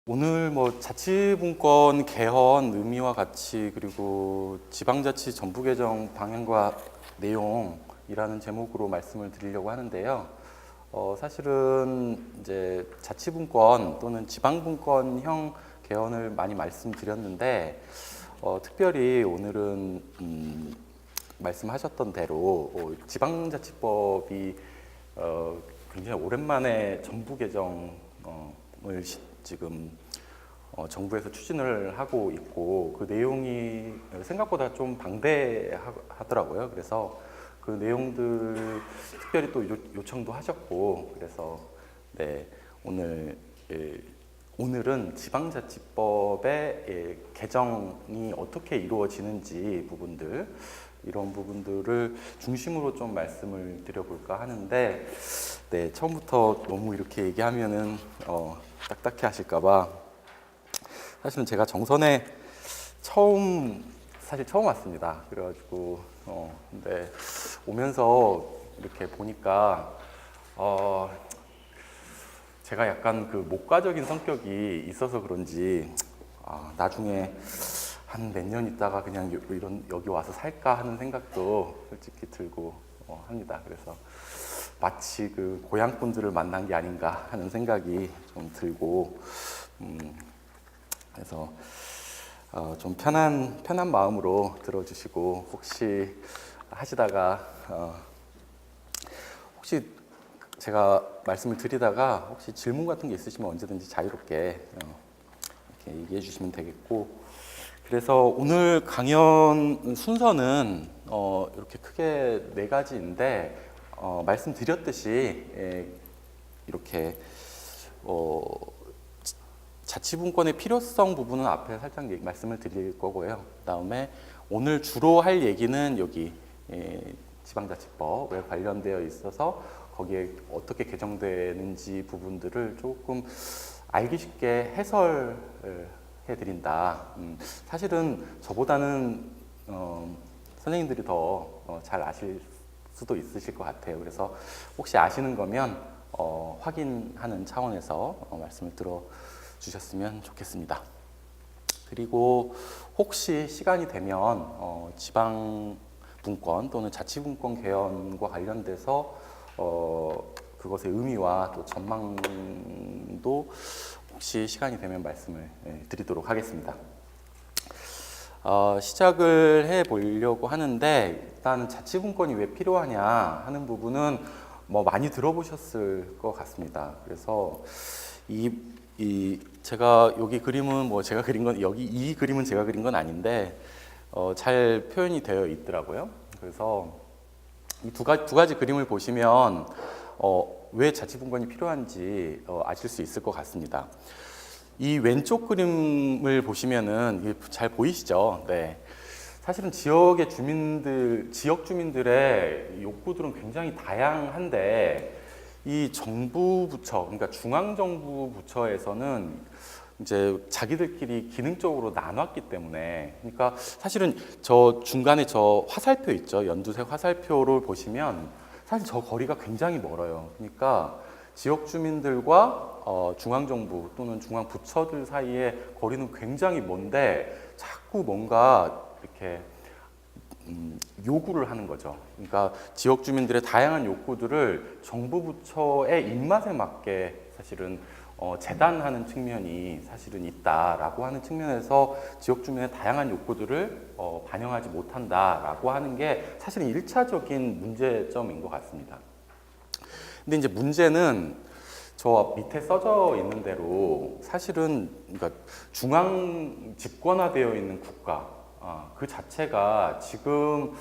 오늘 뭐 자치분권 개헌 의미와 가치 그리고 지방자치 전부 개정 방향과 내용이라는 제목으로 말씀을 드리려고 하는데요. 사실은 이제 자치분권 또는 지방분권형 개헌을 많이 말씀드렸는데 특별히 오늘은 말씀하셨던 대로 지방자치법이 굉장히 오랜만에 전부 개정을 지금 정부에서 추진을 하고 있고 그 내용이 생각보다 좀 방대하더라고요. 그래서 그 내용들 특별히 또 요청도 하셨고 그래서 네, 오늘은 지방자치법의 개정이 어떻게 이루어지는지 부분들 이런 부분들을 중심으로 좀 말씀을 드려볼까 하는데 네, 처음부터 너무 이렇게 얘기하면은 딱딱해 하실까봐 사실은 제가 정선에 처음 왔습니다. 그래가지고 근데 오면서 이렇게 보니까 제가 약간 그 목가적인 성격이 있어서 그런지 나중에 한 몇 년 있다가 그냥 여기 와서 살까 하는 생각도 솔직히 들고 합니다. 그래서 마치 그 고향 분들을 만난 게 아닌가 하는 생각이 좀 들고 그래서 좀 편한 마음으로 들어주시고 혹시 하시다가 혹시 제가 말씀을 드리다가 혹시 질문 같은 게 있으시면 언제든지 자유롭게 이렇게 얘기해 주시면 되겠고 그래서 오늘 강연 순서는 이렇게 크게 4가지인데 말씀드렸듯이 이렇게 자치분권의 필요성 부분은 앞에 살짝 말씀을 드릴 거고요. 그다음에 오늘 주로 할 얘기는 여기 지방자치법에 관련되어 있어서 거기에 어떻게 개정되는지 부분들을 조금 알기 쉽게 해설해 드린다. 사실은 저보다는 선생님들이 더 잘 아실 수도 있으실 것 같아요. 그래서 혹시 아시는 거면 확인하는 차원에서 말씀을 들어주셨으면 좋겠습니다. 그리고 혹시 시간이 되면 지방분권 또는 자치분권 개헌과 관련돼서 그것의 의미와 또 전망도 혹시 시간이 되면 말씀을 드리도록 하겠습니다. 시작을 해보려고 하는데 일단 자치분권이 왜 필요하냐 하는 부분은 뭐 많이 들어보셨을 것 같습니다. 그래서 제가 여기 그림은 뭐 제가 그린 건 이 그림은 제가 그린 건 아닌데 잘 표현이 되어 있더라고요. 그래서 이 두 가지 그림을 보시면 왜 자치분권이 필요한지 아실 수 있을 것 같습니다. 이 왼쪽 그림을 보시면은 잘 보이시죠? 네. 사실은 지역 주민들의 욕구들은 굉장히 다양한데 이 정부 부처, 그러니까 중앙정부 부처에서는 이제 자기들끼리 기능적으로 나눴기 때문에 그러니까 사실은 저 중간에 저 화살표 있죠? 연두색 화살표를 보시면 사실 저 거리가 굉장히 멀어요. 그러니까 지역 주민들과 중앙정부 또는 중앙부처들 사이의 거리는 굉장히 먼데 자꾸 뭔가 이렇게 요구를 하는 거죠. 그러니까 지역 주민들의 다양한 욕구들을 정부 부처의 입맛에 맞게 사실은 재단하는 측면이 사실은 있다라고 하는 측면에서 지역 주민의 다양한 욕구들을 반영하지 못한다라고 하는 게 사실은 1차적인 문제점인 것 같습니다. 근데 이제 문제는 저 밑에 써져 있는 대로 사실은 그러니까 중앙 집권화되어 있는 국가 그 자체가 지금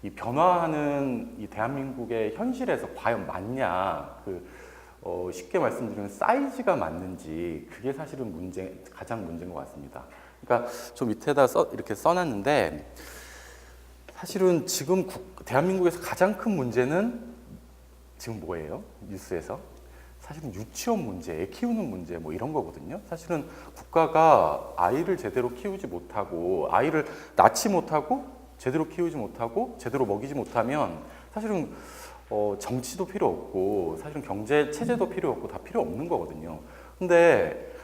이 변화하는 이 대한민국의 현실에서 과연 맞냐 쉽게 말씀드리면 사이즈가 맞는지 그게 사실은 가장 문제인 것 같습니다. 그러니까 저 밑에다 이렇게 써놨는데 사실은 지금 대한민국에서 가장 큰 문제는 지금 뭐예요? 뉴스에서 사실은 유치원 문제, 애 키우는 문제 뭐 이런 거거든요. 사실은 국가가 아이를 제대로 키우지 못하고 아이를 낳지 못하고 제대로 키우지 못하고 제대로 먹이지 못하면 사실은 정치도 필요 없고 사실은 경제 체제도 필요 없고 다 필요 없는 거거든요. 근데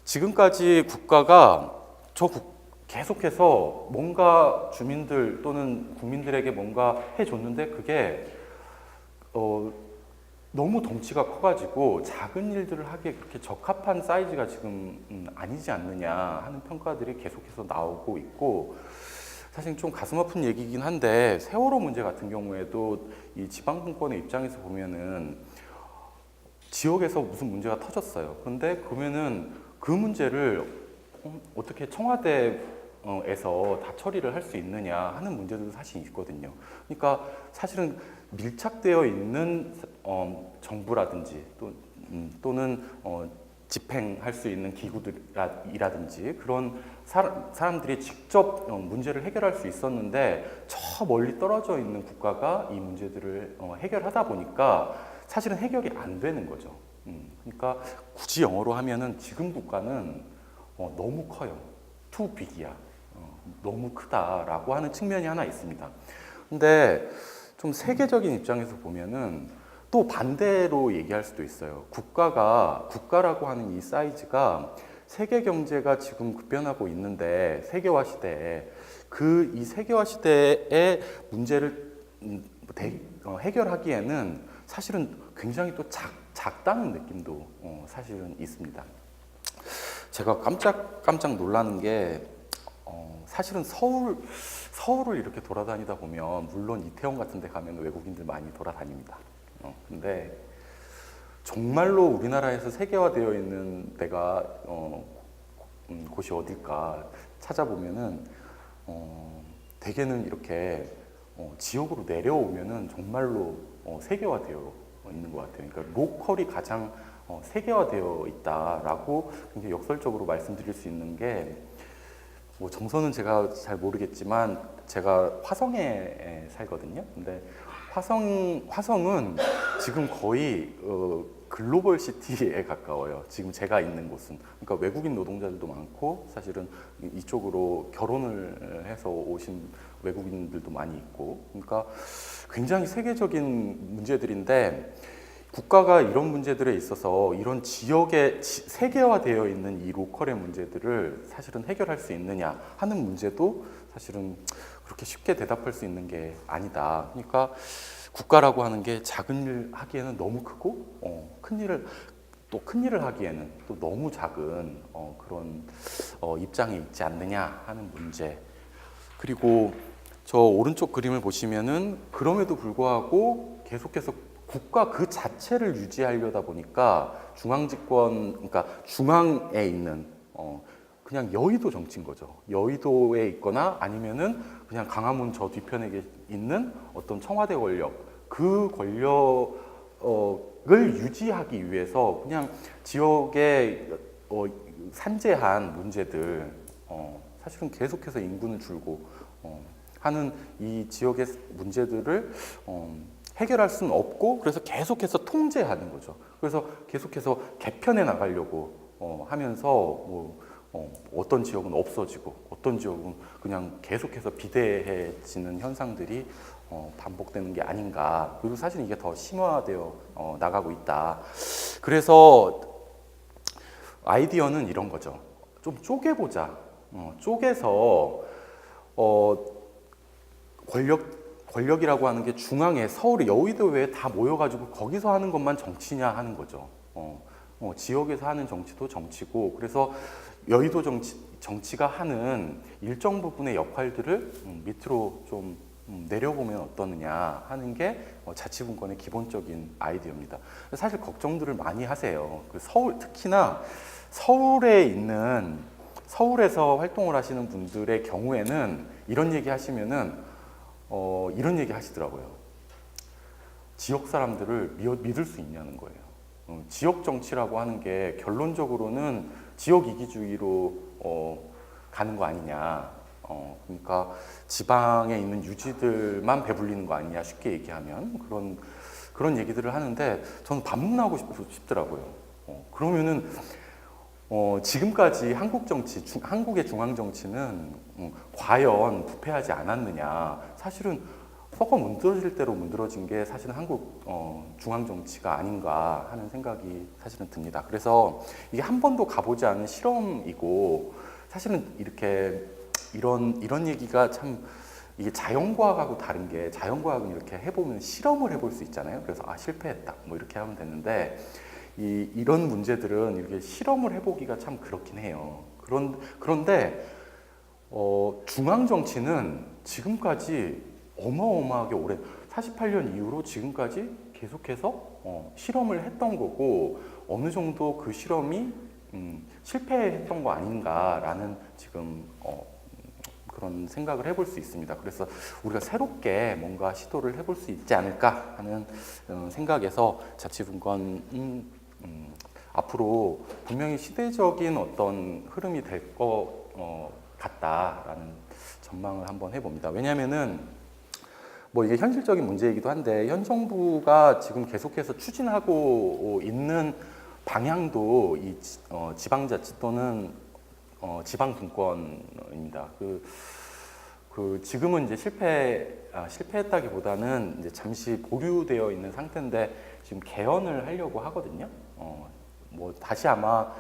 지금까지 국가가 계속해서 뭔가 주민들 또는 국민들에게 뭔가 해줬는데 그게 너무 덩치가 커가지고 작은 일들을 하기에 그렇게 적합한 사이즈가 지금 아니지 않느냐 하는 평가들이 계속해서 나오고 있고, 사실 좀 가슴 아픈 얘기긴 한데 세월호 문제 같은 경우에도 이 지방분권의 입장에서 보면은 지역에서 무슨 문제가 터졌어요. 그런데 그러면은 그 문제를 어떻게 청와대에서 다 처리를 할 수 있느냐 하는 문제도 사실 있거든요. 그러니까 사실은 밀착되어 있는 정부라든지 또는 집행할 수 있는 기구들이라든지 그런 사람들이 직접 문제를 해결할 수 있었는데 저 멀리 떨어져 있는 국가가 이 문제들을 해결하다 보니까 사실은 해결이 안 되는 거죠. 그러니까 굳이 영어로 하면은 지금 국가는 너무 커요. too big이야. 너무 크다라고 하는 측면이 하나 있습니다. 근데 좀 세계적인 입장에서 보면은 또 반대로 얘기할 수도 있어요. 국가라고 하는 이 사이즈가 세계 경제가 지금 급변하고 있는데 세계화 시대에 이 세계화 시대의 문제를 해결하기에는 사실은 굉장히 또 작다는 느낌도 사실은 있습니다. 제가 깜짝 놀라는 게 사실은 서울을 이렇게 돌아다니다 보면 물론 이태원 같은 데 가면 외국인들 많이 돌아다닙니다. 근데 정말로 우리나라에서 세계화되어 있는 데가 곳이 어딜까 찾아보면은 대개는 이렇게 지역으로 내려오면은 정말로 세계화되어 있는 것 같아요. 그러니까 로컬이 가장 세계화되어 있다라고 굉장히 역설적으로 말씀드릴 수 있는 게, 뭐 정선은 제가 잘 모르겠지만 제가 화성에 살거든요. 근데 화성은 지금 거의 글로벌 시티에 가까워요. 지금 제가 있는 곳은. 그러니까 외국인 노동자들도 많고 사실은 이쪽으로 결혼을 해서 오신 외국인들도 많이 있고, 그러니까 굉장히 세계적인 문제들인데 국가가 이런 문제들에 있어서 이런 지역에 세계화되어 있는 이 로컬의 문제들을 사실은 해결할 수 있느냐 하는 문제도 사실은 그렇게 쉽게 대답할 수 있는 게 아니다. 그러니까 국가라고 하는 게 작은 일 하기에는 너무 크고 큰 일을 하기에는 또 너무 작은 그런 입장에 있지 않느냐 하는 문제. 그리고 저 오른쪽 그림을 보시면은 그럼에도 불구하고 계속해서 국가 그 자체를 유지하려다 보니까 중앙집권, 그러니까 중앙에 있는 그냥 여의도 정치인 거죠. 여의도에 있거나 아니면은 그냥 강화문 저 뒤편에 있는 어떤 청와대 권력, 그 권력을 유지하기 위해서 그냥 지역의 산재한 문제들, 사실은 계속해서 인구는 줄고 하는 이 지역의 문제들을 해결할 수는 없고, 그래서 계속해서 통제하는 거죠. 그래서 계속해서 개편해 나가려고 하면서 어떤 지역은 없어지고 어떤 지역은 그냥 계속해서 비대해지는 현상들이 반복되는 게 아닌가. 그리고 사실 이게 더 심화되어 나가고 있다. 그래서 아이디어는 이런 거죠. 좀 쪼개보자. 쪼개서 권력이라고 하는 게 중앙에 서울의 여의도 외에 다 모여가지고 거기서 하는 것만 정치냐 하는 거죠. 지역에서 하는 정치도 정치고, 그래서 여의도 정치가 하는 일정 부분의 역할들을 밑으로 좀 내려보면 어떠느냐 하는 게 자치분권의 기본적인 아이디어입니다. 사실 걱정들을 많이 하세요. 특히나 서울에서 활동을 하시는 분들의 경우에는 이런 얘기 하시면은 이런 얘기 하시더라고요. 지역 사람들을 믿을 수 있냐는 거예요. 지역 정치라고 하는 게 결론적으로는 지역 이기주의로 가는 거 아니냐. 그러니까 지방에 있는 유지들만 배불리는 거 아니냐, 쉽게 얘기하면 그런 얘기들을 하는데 저는 반문하고 싶더라고요. 그러면은 지금까지 한국의 중앙 정치는 과연 부패하지 않았느냐? 사실은 썩어 문드러질 대로 문드러진 게 사실은 한국 중앙 정치가 아닌가 하는 생각이 사실은 듭니다. 그래서 이게 한 번도 가보지 않은 실험이고 사실은 이렇게 이런 얘기가 참 이게 자연과학하고 다른 게 자연과학은 이렇게 해보면 실험을 해볼 수 있잖아요. 그래서 실패했다 뭐 이렇게 하면 되는데 이런 문제들은 이렇게 실험을 해보기가 참 그렇긴 해요. 그런데 중앙 정치는 지금까지 어마어마하게 오랜 48년 이후로 지금까지 계속해서 실험을 했던 거고 어느 정도 그 실험이 실패했던 거 아닌가라는 지금 그런 생각을 해볼 수 있습니다. 그래서 우리가 새롭게 뭔가 시도를 해볼 수 있지 않을까 하는 생각에서 자치분권 앞으로 분명히 시대적인 어떤 흐름이 될 것 같다라는 전망을 한번 해봅니다. 왜냐하면은 뭐 이게 현실적인 문제이기도 한데 현 정부가 지금 계속해서 추진하고 있는 방향도 이 지방자치 또는 지방분권입니다. 지금은 이제 실패했다기보다는 이제 잠시 보류되어 있는 상태인데 지금 개헌을 하려고 하거든요. 뭐 다시 아마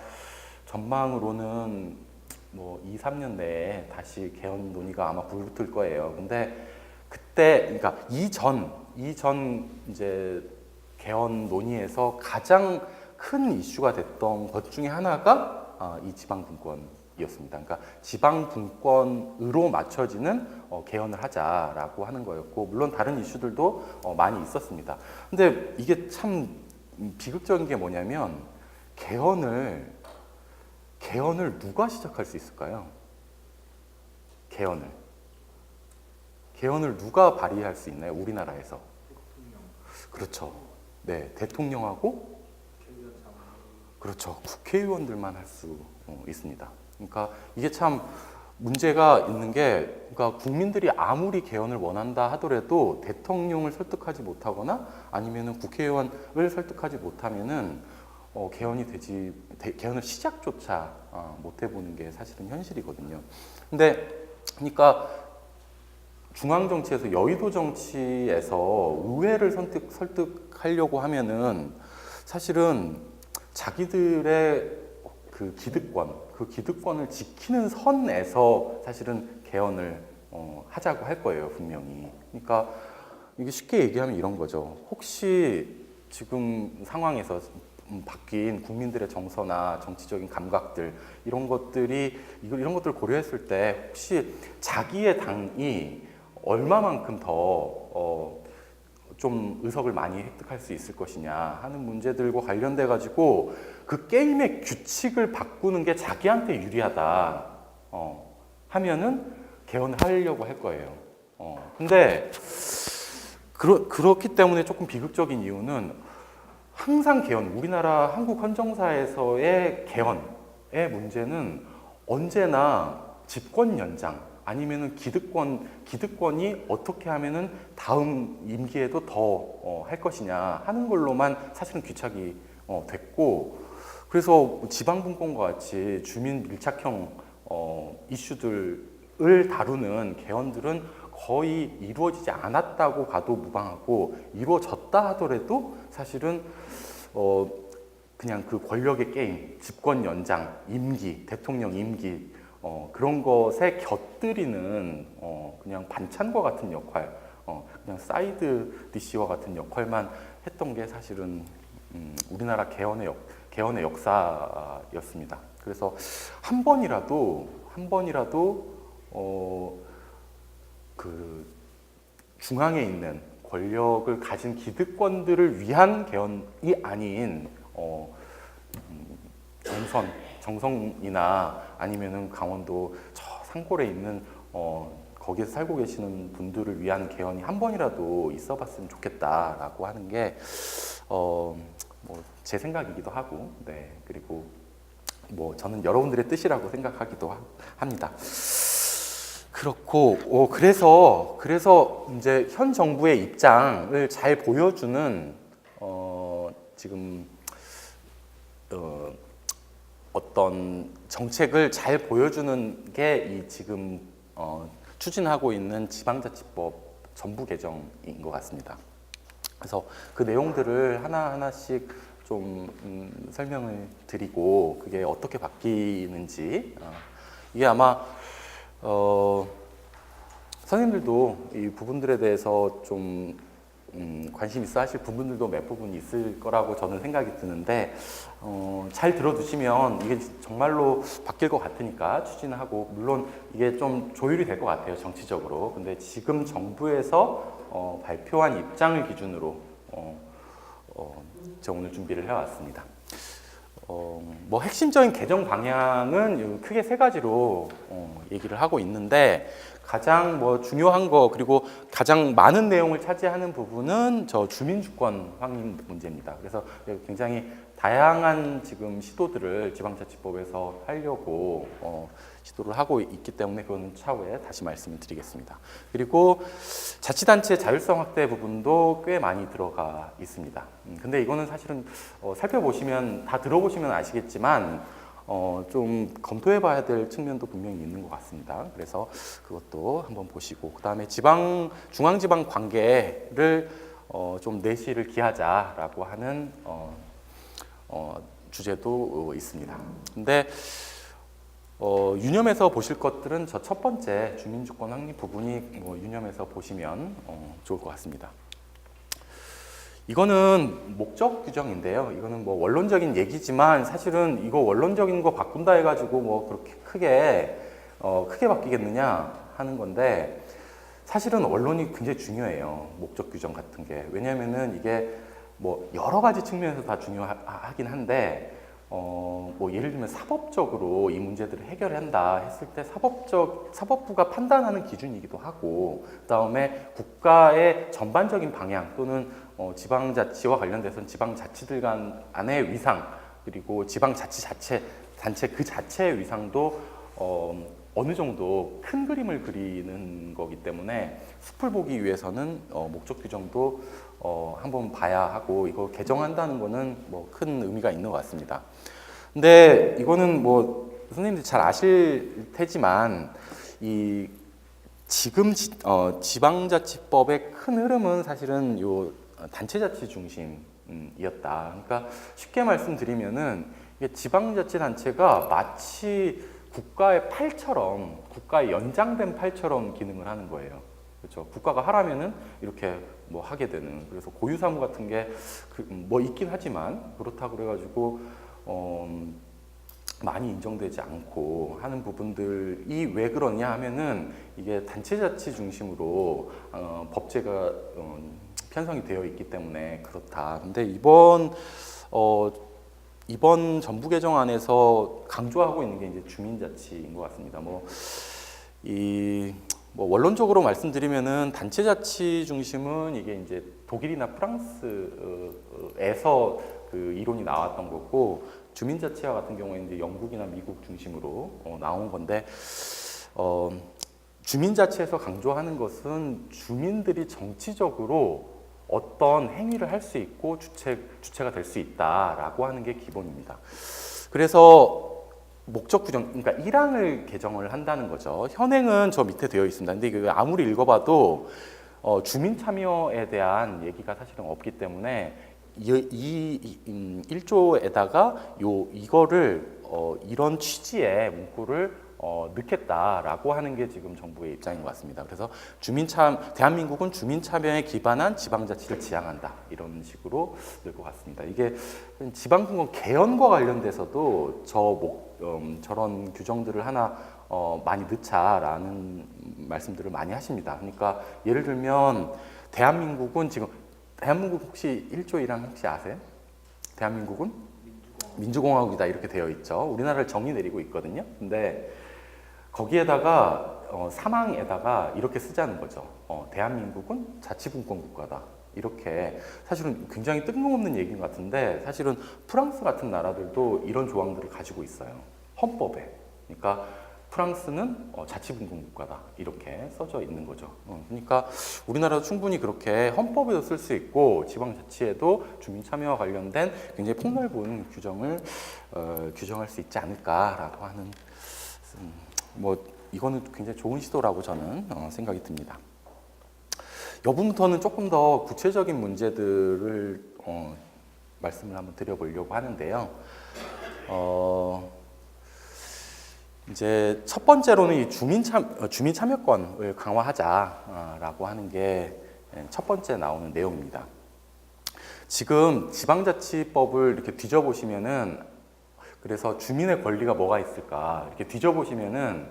전망으로는 뭐 2, 3년 내에 다시 개헌 논의가 아마 불붙을 거예요. 근데 그때 그러니까 이전 이제 개헌 논의에서 가장 큰 이슈가 됐던 것 중에 하나가 이 지방분권이었습니다. 그러니까 지방분권으로 맞춰지는 개헌을 하자라고 하는 거였고 물론 다른 이슈들도 많이 있었습니다. 근데 이게 참 비극적인 게 뭐냐면 개헌을 누가 시작할 수 있을까요? 개헌을 누가 발의할 수 있나요? 우리나라에서. 그렇죠. 네, 대통령하고 그렇죠. 국회의원들만 할 수 있습니다. 그러니까 이게 참 문제가 있는 게 그러니까 국민들이 아무리 개헌을 원한다 하더라도 대통령을 설득하지 못하거나 아니면은 국회의원을 설득하지 못하면은 개헌을 시작조차 못 해보는 게 사실은 현실이거든요. 근데 그러니까 중앙 정치에서 여의도 정치에서 의회를 설득하려고 하면은 사실은 자기들의 그 기득권을 지키는 선에서 사실은 개헌을 하자고 할 거예요, 분명히. 그러니까 이게 쉽게 얘기하면 이런 거죠. 혹시 지금 상황에서 바뀐 국민들의 정서나 정치적인 감각들 이런 것들을 고려했을 때 혹시 자기의 당이 얼마만큼 더 좀 의석을 많이 획득할 수 있을 것이냐 하는 문제들과 관련돼 가지고 그 게임의 규칙을 바꾸는 게 자기한테 유리하다 하면은 개헌을 하려고 할 거예요. 근데 그렇기 때문에 조금 비극적인 이유는 항상 우리나라 한국 헌정사에서의 개헌의 문제는 언제나 집권 연장 아니면은 기득권이 어떻게 하면은 다음 임기에도 더 할 것이냐 하는 걸로만 사실은 귀착이 됐고 그래서 지방분권과 같이 주민 밀착형 이슈들을 다루는 개헌들은 거의 이루어지지 않았다고 가도 무방하고 이루어졌다 하더라도 사실은 그냥 그 권력의 게임, 집권 연장, 대통령 임기 그런 것에 곁들이는 그냥 반찬과 같은 역할, 그냥 사이드 디시와 같은 역할만 했던 게 사실은 우리나라 개헌의 역사였습니다. 그래서 한 번이라도 그 중앙에 있는 권력을 가진 기득권들을 위한 개헌이 아닌 정선이나 아니면은 강원도 저 산골에 있는 거기에서 살고 계시는 분들을 위한 개헌이 한 번이라도 있어봤으면 좋겠다라고 하는 게 뭐 제 생각이기도 하고, 네 그리고 뭐 저는 여러분들의 뜻이라고 생각하기도 합니다. 그렇고 그래서 이제 현 정부의 입장을 잘 보여주는 지금 어떤 정책을 잘 보여주는 게 이 지금 추진하고 있는 지방자치법 전부 개정인 것 같습니다. 그래서 그 내용들을 하나하나씩 좀 설명을 드리고 그게 어떻게 바뀌는지 이게 아마 선생님들도 이 부분들에 대해서 좀 관심 있어 하실 부분들도 몇 부분이 있을 거라고 저는 생각이 드는데 잘 들어두시면 이게 정말로 바뀔 것 같으니까 추진하고 물론 이게 좀 조율이 될 것 같아요 정치적으로. 근데 지금 정부에서 발표한 입장을 기준으로 제가 오늘 준비를 해왔습니다. 뭐 핵심적인 개정 방향은 크게 세 가지로 얘기를 하고 있는데 가장 뭐 중요한 거 그리고 가장 많은 내용을 차지하는 부분은 저 주민주권 확립 문제입니다. 그래서 굉장히 다양한 지금 시도들을 지방자치법에서 하려고 시도를 하고 있기 때문에 그건 차후에 다시 말씀을 드리겠습니다. 그리고 자치단체 자율성 확대 부분도 꽤 많이 들어가 있습니다. 근데 이거는 사실은 살펴보시면 다 들어보시면 아시겠지만 좀 검토해 봐야 될 측면도 분명히 있는 것 같습니다. 그래서 그것도 한번 보시고 그 다음에 중앙지방 관계를 좀 내실을 기하자라고 하는 주제도 있습니다. 근데 유념해서 보실 것들은 저 첫 번째 주민주권 확립 부분이 유념해서 보시면 좋을 것 같습니다. 이거는 목적 규정인데요. 이거는 뭐 원론적인 얘기지만 사실은 이거 원론적인 거 바꾼다 해가지고 뭐 그렇게 크게 바뀌겠느냐 하는 건데 사실은 원론이 굉장히 중요해요. 목적 규정 같은 게. 왜냐하면은 이게 뭐 여러 가지 측면에서 다 중요하긴 한데 뭐 예를 들면 사법적으로 이 문제들을 해결한다 했을 때 사법부가 판단하는 기준이기도 하고 그다음에 국가의 전반적인 방향 또는 지방자치와 관련돼서는 지방자치들 간의 위상 그리고 지방자치단체 그 자체의 위상도 어느 정도 큰 그림을 그리는 거기 때문에 숲을 보기 위해서는 목적 규정도 한번 봐야 하고 이거 개정한다는 거는 뭐 큰 의미가 있는 것 같습니다. 근데 이거는 뭐 선생님들 잘 아실 테지만 이 지금 지방자치법의 큰 흐름은 사실은 요 단체자치 중심이었다. 그러니까 쉽게 말씀드리면은 이게 지방자치단체가 마치 국가의 팔처럼 국가의 연장된 팔처럼 기능을 하는 거예요. 그렇죠. 국가가 하라면은 이렇게 뭐 하게 되는. 그래서 고유사무 같은 게 뭐 있긴 하지만 그렇다고 그래가지고 많이 인정되지 않고 하는 부분들이 왜 그러냐 하면은 이게 단체자치 중심으로 법제가 편성이 되어 있기 때문에 그렇다. 근데 이번 정부 개정안에서 강조하고 있는 게 이제 주민자치인 것 같습니다. 뭐 원론적으로 말씀드리면은 단체자치 중심은 이게 이제 독일이나 프랑스에서 그 이론이 나왔던 거고 주민자치와 같은 경우에는 이제 영국이나 미국 중심으로 나온 건데 주민자치에서 강조하는 것은 주민들이 정치적으로 어떤 행위를 할 수 있고 주체가 될 수 있다라고 하는 게 기본입니다. 그래서 목적 규정, 그러니까 1항을 개정을 한다는 거죠. 현행은 저 밑에 되어 있습니다. 근데 이거 아무리 읽어봐도 주민 참여에 대한 얘기가 사실은 없기 때문에 이 1조에다가 이거를 이런 취지의 문구를 넣겠다라고 하는 게 지금 정부의 입장인 것 같습니다. 그래서 대한민국은 주민 참여에 기반한 지방자치를 지향한다 이런 식으로 될 것 같습니다. 이게 지방분권 개헌과 관련돼서도 저런 규정들을 하나 많이 넣자라는 말씀들을 많이 하십니다. 그러니까 예를 들면 대한민국 혹시 1조 1항 혹시 아세요? 대한민국은 민주공화국이다 이렇게 되어 있죠. 우리나라를 정의 내리고 있거든요. 근데 거기에다가 3항에다가 이렇게 쓰자는 거죠. 대한민국은 자치분권 국가다. 이렇게 사실은 굉장히 뜬금없는 얘기인 것 같은데 사실은 프랑스 같은 나라들도 이런 조항들을 가지고 있어요. 헌법에. 그러니까 프랑스는 자치분권 국가다. 이렇게 써져 있는 거죠. 그러니까 우리나라도 충분히 그렇게 헌법에도 쓸 수 있고 지방자치에도 주민 참여와 관련된 굉장히 폭넓은 규정을 규정할 수 있지 않을까라고 하는 이거는 굉장히 좋은 시도라고 저는 생각이 듭니다. 여부터는 조금 더 구체적인 문제들을 말씀을 한번 드려보려고 하는데요. 이제 첫 번째로는 이 주민 참여권을 강화하자라고 하는 게 첫 번째 나오는 내용입니다. 지금 지방자치법을 이렇게 뒤져보시면은 그래서 주민의 권리가 뭐가 있을까 이렇게 뒤져보시면은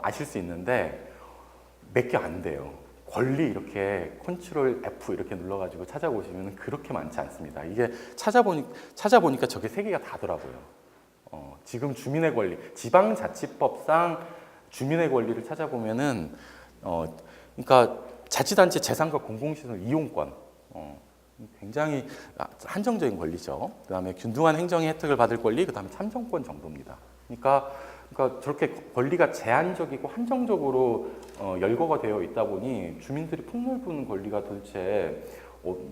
아실 수 있는데 몇 개 안 돼요. 권리 이렇게 컨트롤 F 이렇게 눌러가지고 찾아보시면 그렇게 많지 않습니다. 이게 찾아보니까 저게 세 개가 다더라고요. 지금 주민의 권리, 지방자치법상 주민의 권리를 찾아보면은 그러니까 자치단체 재산과 공공시설 이용권, 굉장히 한정적인 권리죠. 그다음에 균등한 행정의 혜택을 받을 권리, 그다음에 참정권 정도입니다. 그러니까 저렇게 권리가 제한적이고 한정적으로 열거가 되어 있다 보니 주민들이 폭넓은 권리가 도대체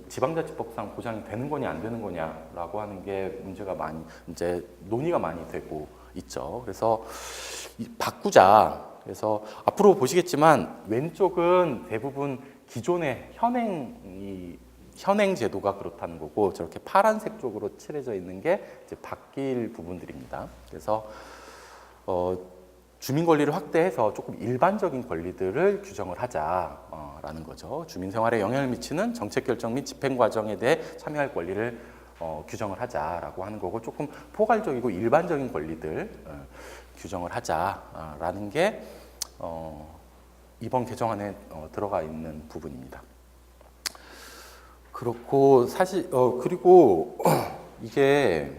지방자치법상 보장이 되는 거냐 안 되는 거냐라고 하는 게 문제가 많이 이제 논의가 많이 되고 있죠. 그래서 바꾸자. 그래서 앞으로 보시겠지만 왼쪽은 대부분 기존의 현행 제도가 그렇다는 거고 저렇게 파란색 쪽으로 칠해져 있는 게 이제 바뀔 부분들입니다. 그래서 주민 권리를 확대해서 조금 일반적인 권리들을 규정을 하자라는 거죠. 주민 생활에 영향을 미치는 정책 결정 및 집행 과정에 대해 참여할 권리를 규정을 하자라고 하는 거고 조금 포괄적이고 일반적인 권리들 규정을 하자라는 게 이번 개정안에 들어가 있는 부분입니다. 그렇고 사실 그리고 이게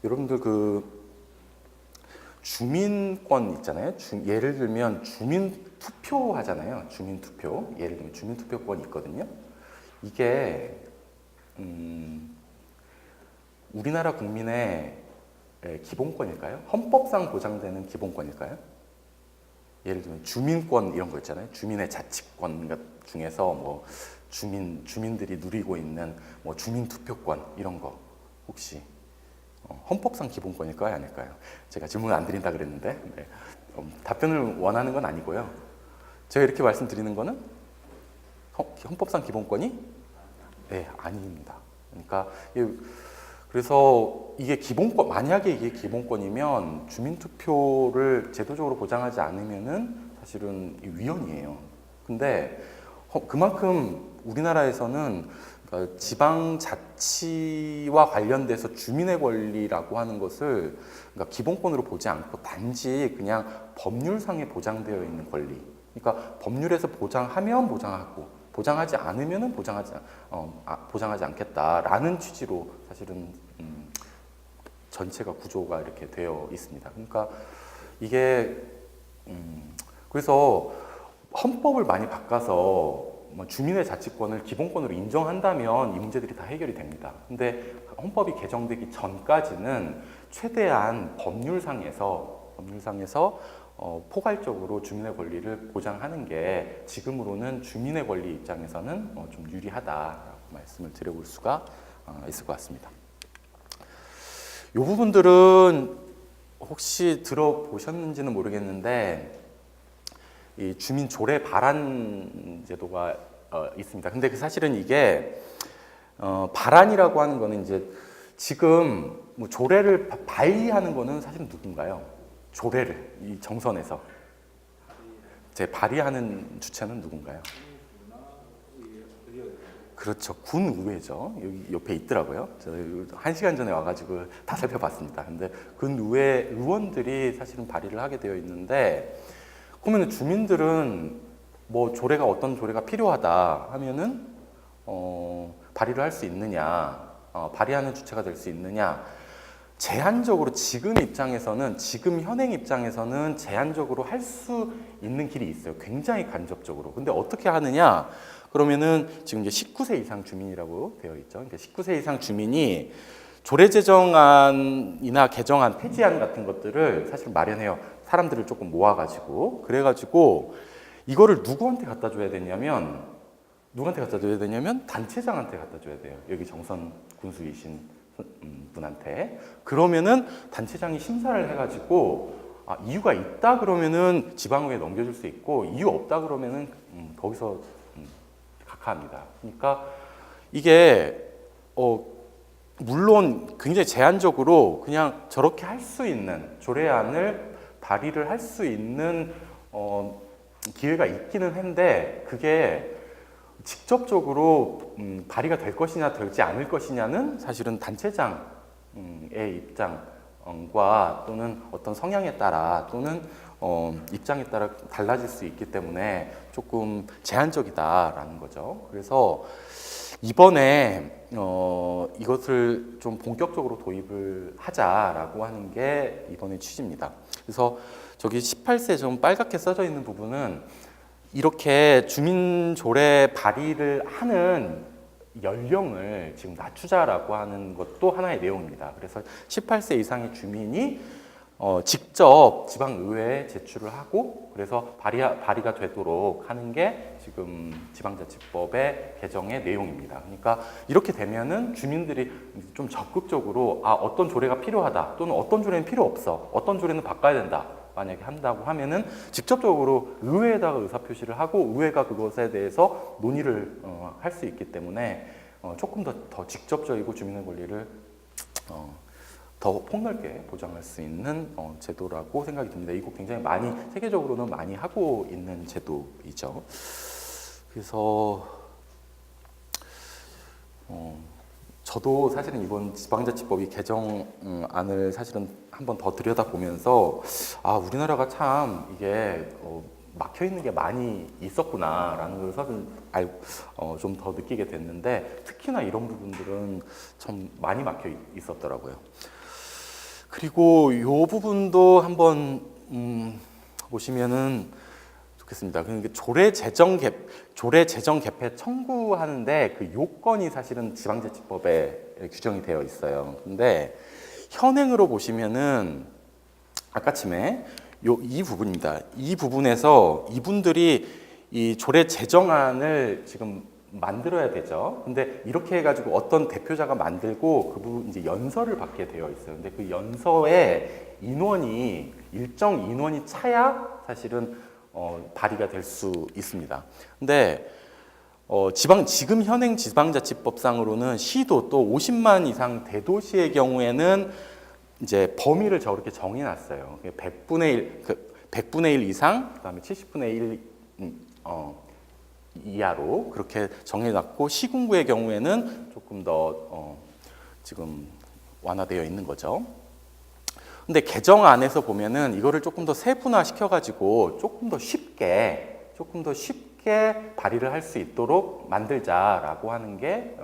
여러분들 그 주민권 있잖아요. 예를 들면 주민 투표 하잖아요. 주민 투표. 예를 들면 주민 투표권이 있거든요. 이게 우리나라 국민의 기본권일까요? 헌법상 보장되는 기본권일까요? 예를 들면 주민권 이런 거 있잖아요. 주민의 자치권 중에서 뭐 주민들이 누리고 있는 뭐 주민 투표권 이런 거 혹시 헌법상 기본권일까요? 아닐까요? 제가 질문을 안 드린다 그랬는데 네. 답변을 원하는 건 아니고요. 제가 이렇게 말씀드리는 거는 헌법상 기본권이 네, 아닙니다. 그러니까 그래서 이게 기본권 만약에 이게 기본권이면 주민투표를 제도적으로 보장하지 않으면은 사실은 위헌이에요. 근데 그만큼 우리나라에서는 그러니까 지방자치와 관련돼서 주민의 권리라고 하는 것을 그러니까 기본권으로 보지 않고 단지 그냥 법률상에 보장되어 있는 권리. 그러니까 법률에서 보장하면 보장하고 보장하지 않으면은 보장하지 않겠다라는 취지로 사실은 전체가 구조가 이렇게 되어 있습니다. 그러니까 이게 그래서 헌법을 많이 바꿔서 주민의 자치권을 기본권으로 인정한다면 이 문제들이 다 해결이 됩니다. 근데 헌법이 개정되기 전까지는 최대한 법률상에서 포괄적으로 주민의 권리를 보장하는 게 지금으로는 주민의 권리 입장에서는 좀 유리하다라고 말씀을 드려볼 수가 있을 것 같습니다. 이 부분들은 혹시 들어보셨는지는 모르겠는데 이 주민 조례 발안 제도가 있습니다. 근데 사실은 이게 발안이라고 하는 거는 이제 지금 뭐 조례를 발의하는 거는 사실 누군가요? 조례를 이 정선에서 발의하는 주체는 누군가요? 그렇죠. 군의회죠. 여기 옆에 있더라고요. 저 1시간 전에 와가지고 다 살펴봤습니다. 근데 군의회 의원들이 사실은 발의를 하게 되어 있는데 그러면 주민들은 뭐 어떤 조례가 필요하다 하면은 발의를 할 수 있느냐, 발의하는 주체가 될 수 있느냐. 제한적으로 지금 현행 입장에서는 제한적으로 할 수 있는 길이 있어요. 굉장히 간접적으로. 근데 어떻게 하느냐? 그러면은 지금 이제 19세 이상 주민이라고 되어 있죠. 그러니까 19세 이상 주민이 조례 제정안이나 개정안, 폐지안 같은 것들을 사실 마련해요. 사람들을 조금 모아가지고. 그래가지고 이거를 누구한테 갖다 줘야 되냐면 단체장한테 갖다 줘야 돼요. 여기 정선 군수이신 분한테. 그러면은 단체장이 심사를 해가지고 이유가 있다 그러면은 지방의회에 넘겨줄 수 있고 이유 없다 그러면은 거기서 각하합니다. 그러니까 이게 물론 굉장히 제한적으로 그냥 저렇게 할 수 있는 조례안을 발의를 할 수 있는 기회가 있기는 한데 그게 직접적으로 발의가 될 것이냐 되지 않을 것이냐는 사실은 단체장의 입장과 또는 어떤 성향에 따라 또는 입장에 따라 달라질 수 있기 때문에 조금 제한적이다라는 거죠. 그래서 이번에 이것을 좀 본격적으로 도입을 하자라고 하는 게 이번의 취지입니다. 그래서 저기 18세 좀 빨갛게 써져 있는 부분은 이렇게 주민조례 발의를 하는 연령을 지금 낮추자라고 하는 것도 하나의 내용입니다. 그래서 18세 이상의 주민이 직접 지방의회에 제출을 하고 그래서 발의가 되도록 하는 게 지금 지방자치법의 개정의 내용입니다. 그러니까 이렇게 되면은 주민들이 좀 적극적으로 어떤 조례가 필요하다 또는 어떤 조례는 필요 없어 어떤 조례는 바꿔야 된다 만약에 한다고 하면은 직접적으로 의회에다가 의사표시를 하고 의회가 그것에 대해서 논의를 할 수 있기 때문에 조금 더 직접적이고 주민의 권리를 더 폭넓게 보장할 수 있는 제도라고 생각이 듭니다. 이거 굉장히 많이 세계적으로는 많이 하고 있는 제도이죠. 그래서 저도 사실은 이번 지방자치법이 개정안을 사실은 한번 더 들여다보면서 우리나라가 참 이게 막혀 있는 게 많이 있었구나라는 것을 좀 더 느끼게 됐는데 특히나 이런 부분들은 참 많이 막혀 있었더라고요. 그리고 이 부분도 한번 보시면은 좋겠습니다. 그러니까 조례 제정 개폐 청구하는데 그 요건이 사실은 지방자치법에 규정이 되어 있어요. 근데 현행으로 보시면은 아까쯤에 이 부분입니다. 이 부분에서 이분들이 이 조례 제정안을 지금 만들어야 되죠. 근데 이렇게 해가지고 어떤 대표자가 만들고 그 부분 이제 연서를 받게 되어 있어요. 근데 그 연서에 일정 인원이 차야 사실은 발의가 될 수 있습니다. 근데 지금 현행 지방자치법상으로는 시도 또 50만 이상 대도시의 경우에는 이제 범위를 저렇게 정해놨어요. 100분의 1 이상, 그다음에 70분의 1 이하로 그렇게 정해놨고 시군구의 경우에는 조금 더 지금 완화되어 있는 거죠. 근데 개정안에서 보면은 이거를 조금 더 세분화 시켜가지고 조금 더 쉽게 발의를 할 수 있도록 만들자라고 하는 게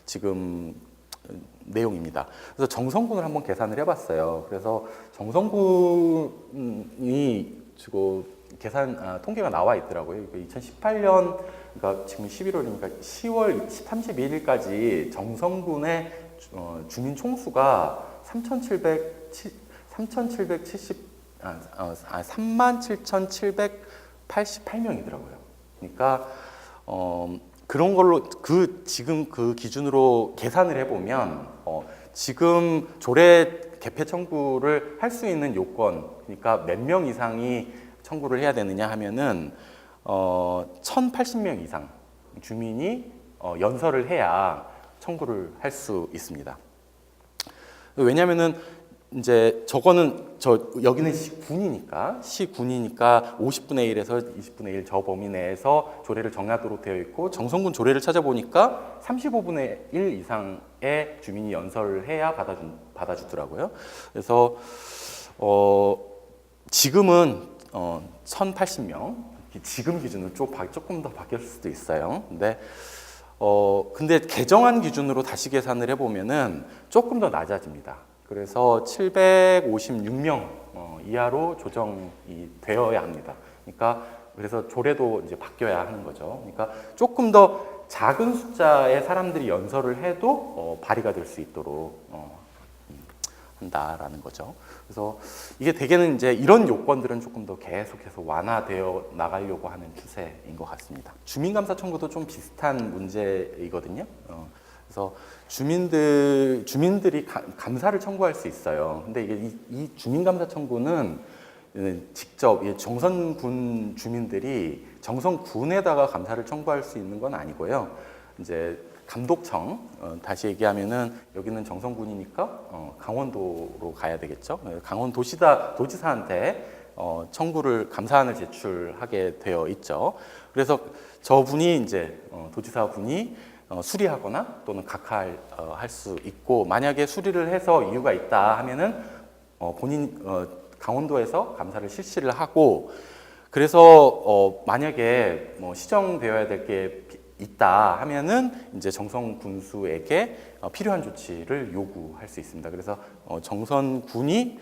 지금 내용입니다. 그래서 정성분을 한번 계산을 해봤어요. 그래서 정성분이 지금 통계가 나와 있더라고요. 2018년, 그러니까 지금 11월이니까 10월 31일까지 정성분의 주민 총수가 37,788명이더라고요. 그러니까 그런 걸로 지금 그 기준으로 계산을 해보면 지금 조례 개폐 청구를 할 수 있는 요건, 그러니까 몇 명 이상이 청구를 해야 되느냐 하면은 1,080명 이상 주민이 연설을 해야 청구를 할 수 있습니다. 왜냐하면은 이제 여기는 시군이니까 50분의 1에서 20분의 1 저 범위 내에서 조례를 정하도록 되어 있고 정성군 조례를 찾아보니까 35분의 1 이상의 주민이 연설을 해야 받아주더라고요. 그래서 지금은 1,080명 지금 기준으로 조금 더 바뀔 수도 있어요. 근데 개정안 기준으로 다시 계산을 해보면은 조금 더 낮아집니다. 그래서 756명 이하로 조정이 되어야 합니다. 그러니까 그래서 조례도 이제 바뀌어야 하는 거죠. 그러니까 조금 더 작은 숫자의 사람들이 연설을 해도 발의가 될 수 있도록 한다라는 거죠. 그래서 이게 대개는 이제 이런 요건들은 조금 더 계속해서 완화되어 나가려고 하는 추세인 것 같습니다. 주민감사 청구도 좀 비슷한 문제이거든요. 그래서 주민들이 감사를 청구할 수 있어요. 근데 이게 이 주민감사 청구는 직접 정선군 주민들이 정선군에다가 감사를 청구할 수 있는 건 아니고요. 이제 감독청, 다시 얘기하면은 여기는 정선군이니까 강원도로 가야 되겠죠. 도지사한테 청구를 감사안을 제출하게 되어 있죠. 그래서 저분이 이제 도지사분이 수리하거나 또는 각하할 수 있고, 만약에 수리를 해서 이유가 있다 하면은 강원도에서 감사를 실시를 하고, 그래서 만약에 시정되어야 될 게 있다 하면은 이제 정선 군수에게 필요한 조치를 요구할 수 있습니다. 그래서 정선 군이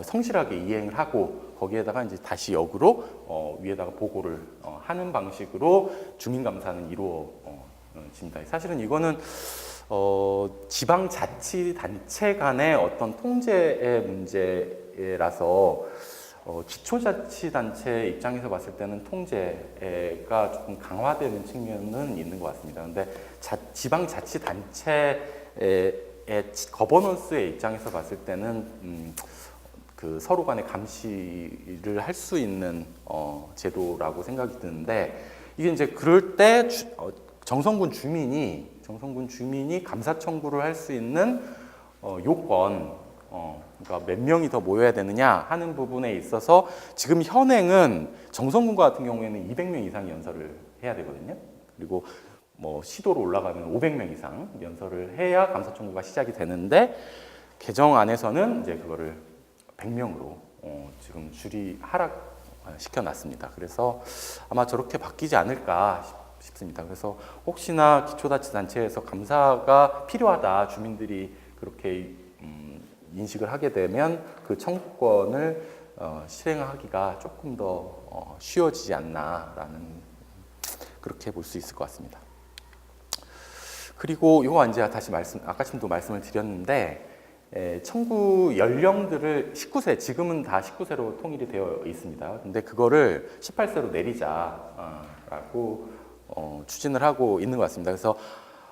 성실하게 이행을 하고 거기에다가 이제 다시 역으로 위에다가 보고를 하는 방식으로 주민감사는 이루어집니다. 사실은 이거는 지방자치단체 간의 어떤 통제의 문제라서 기초자치단체 입장에서 봤을 때는 통제가 조금 강화되는 측면은 있는 것 같습니다. 근데 지방자치단체의 거버넌스의 입장에서 봤을 때는 그 서로 간의 감시를 할 수 있는 제도라고 생각이 드는데, 이게 이제 그럴 때 정선군 주민이 감사 청구를 할 수 있는 요건, 그러니까 몇 명이 더 모여야 되느냐 하는 부분에 있어서 지금 현행은 정선군과 같은 경우에는 200명 이상 연설을 해야 되거든요. 그리고 시도로 올라가면 500명 이상 연설을 해야 감사 청구가 시작이 되는데, 개정안에서는 이제 그거를 100명으로 지금 하락시켜 놨습니다. 그래서 아마 저렇게 바뀌지 않을까 싶습니다. 그래서 혹시나 기초자치단체에서 감사가 필요하다, 주민들이 그렇게 인식을 하게 되면 그 청구권을 실행하기가 조금 더 쉬워지지 않나라는, 그렇게 볼 수 있을 것 같습니다. 그리고 이거 이제 다시 아까 말씀을 드렸는데, 청구 연령들을 19세, 지금은 다 19세로 통일이 되어 있습니다. 근데 그거를 18세로 내리자라고 추진을 하고 있는 것 같습니다. 그래서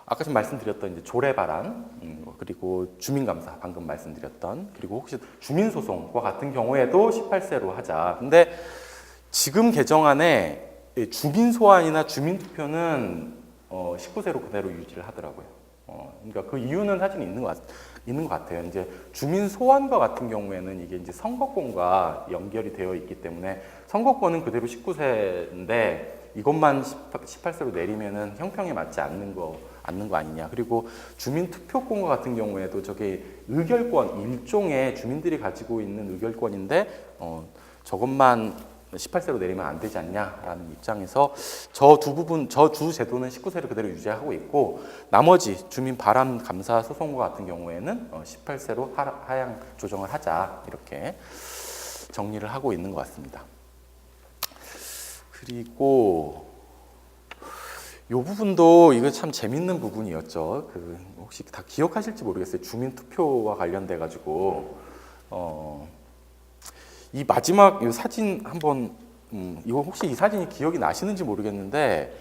아까 좀 말씀드렸던 이제 조례발안, 그리고 주민감사, 방금 말씀드렸던, 그리고 혹시 주민소송과 같은 경우에도 18세로 하자. 근데 지금 개정안에 주민소환이나 주민투표는 19세로 그대로 유지를 하더라고요. 그러니까 그 이유는 사실 있는 것 같아요. 이제 주민소환과 같은 경우에는 이게 이제 선거권과 연결이 되어 있기 때문에 선거권은 그대로 19세인데 이것만 18세로 내리면은 형평에 맞지 않는 거 아니냐. 그리고 주민투표권과 같은 경우에도 저게 의결권, 일종의 주민들이 가지고 있는 의결권인데 저것만 18세로 내리면 안 되지 않냐라는 입장에서 저 두 제도는 19세를 그대로 유지하고 있고, 나머지 주민 바람 감사 소송과 같은 경우에는 18세로 하향 조정을 하자, 이렇게 정리를 하고 있는 것 같습니다. 그리고 이 부분도 이거 참 재밌는 부분이었죠. 혹시 다 기억하실지 모르겠어요. 주민투표와 관련돼 가지고 이 마지막 이 사진 한번 이거 혹시 이 사진이 기억이 나시는지 모르겠는데,